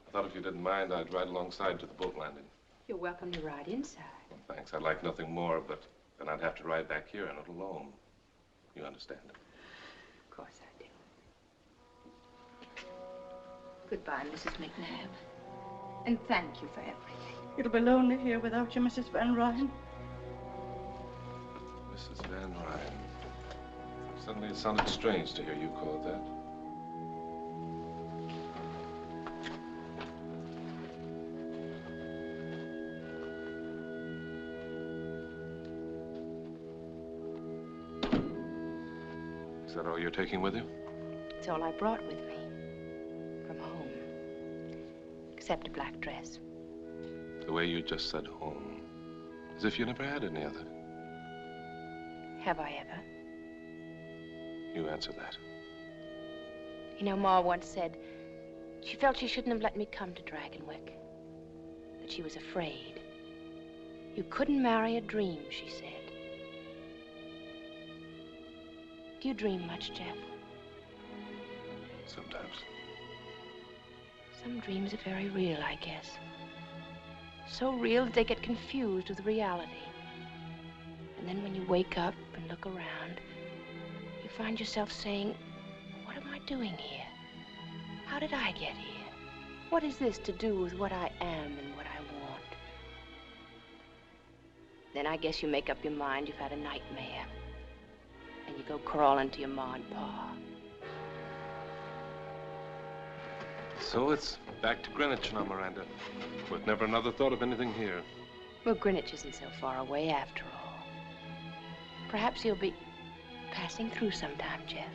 I thought if you didn't mind, I'd ride alongside to the boat landing. You're welcome to ride inside. Thanks. I'd like nothing more, but then I'd have to ride back here and not alone. You understand? Of course I do. Goodbye, Mrs. McNabb. And thank you for everything. It'll be lonely here without you, Mrs. Van Ryn. Mrs. Van Ryn. Suddenly it sounded strange to hear you call it that. Is that all you're taking with you? It's all I brought with me. From home. Except a black dress. The way you just said home. As if you never had any other. Have I ever? You answer that. You know, Ma once said she felt she shouldn't have let me come to Dragonwyck. That she was afraid. You couldn't marry a dream, she said. Do you dream much, Jeff? Sometimes. Some dreams are very real, I guess. So real that they get confused with reality. And then when you wake up and look around, you find yourself saying, what am I doing here? How did I get here? What is this to do with what I am and what I want? Then I guess you make up your mind you've had a nightmare. And you go crawling to your Ma and Pa. So it's back to Greenwich now, Miranda. With never another thought of anything here. Well, Greenwich isn't so far away after all. Perhaps you'll be passing through sometime, Jeff.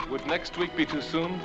Would next week be too soon?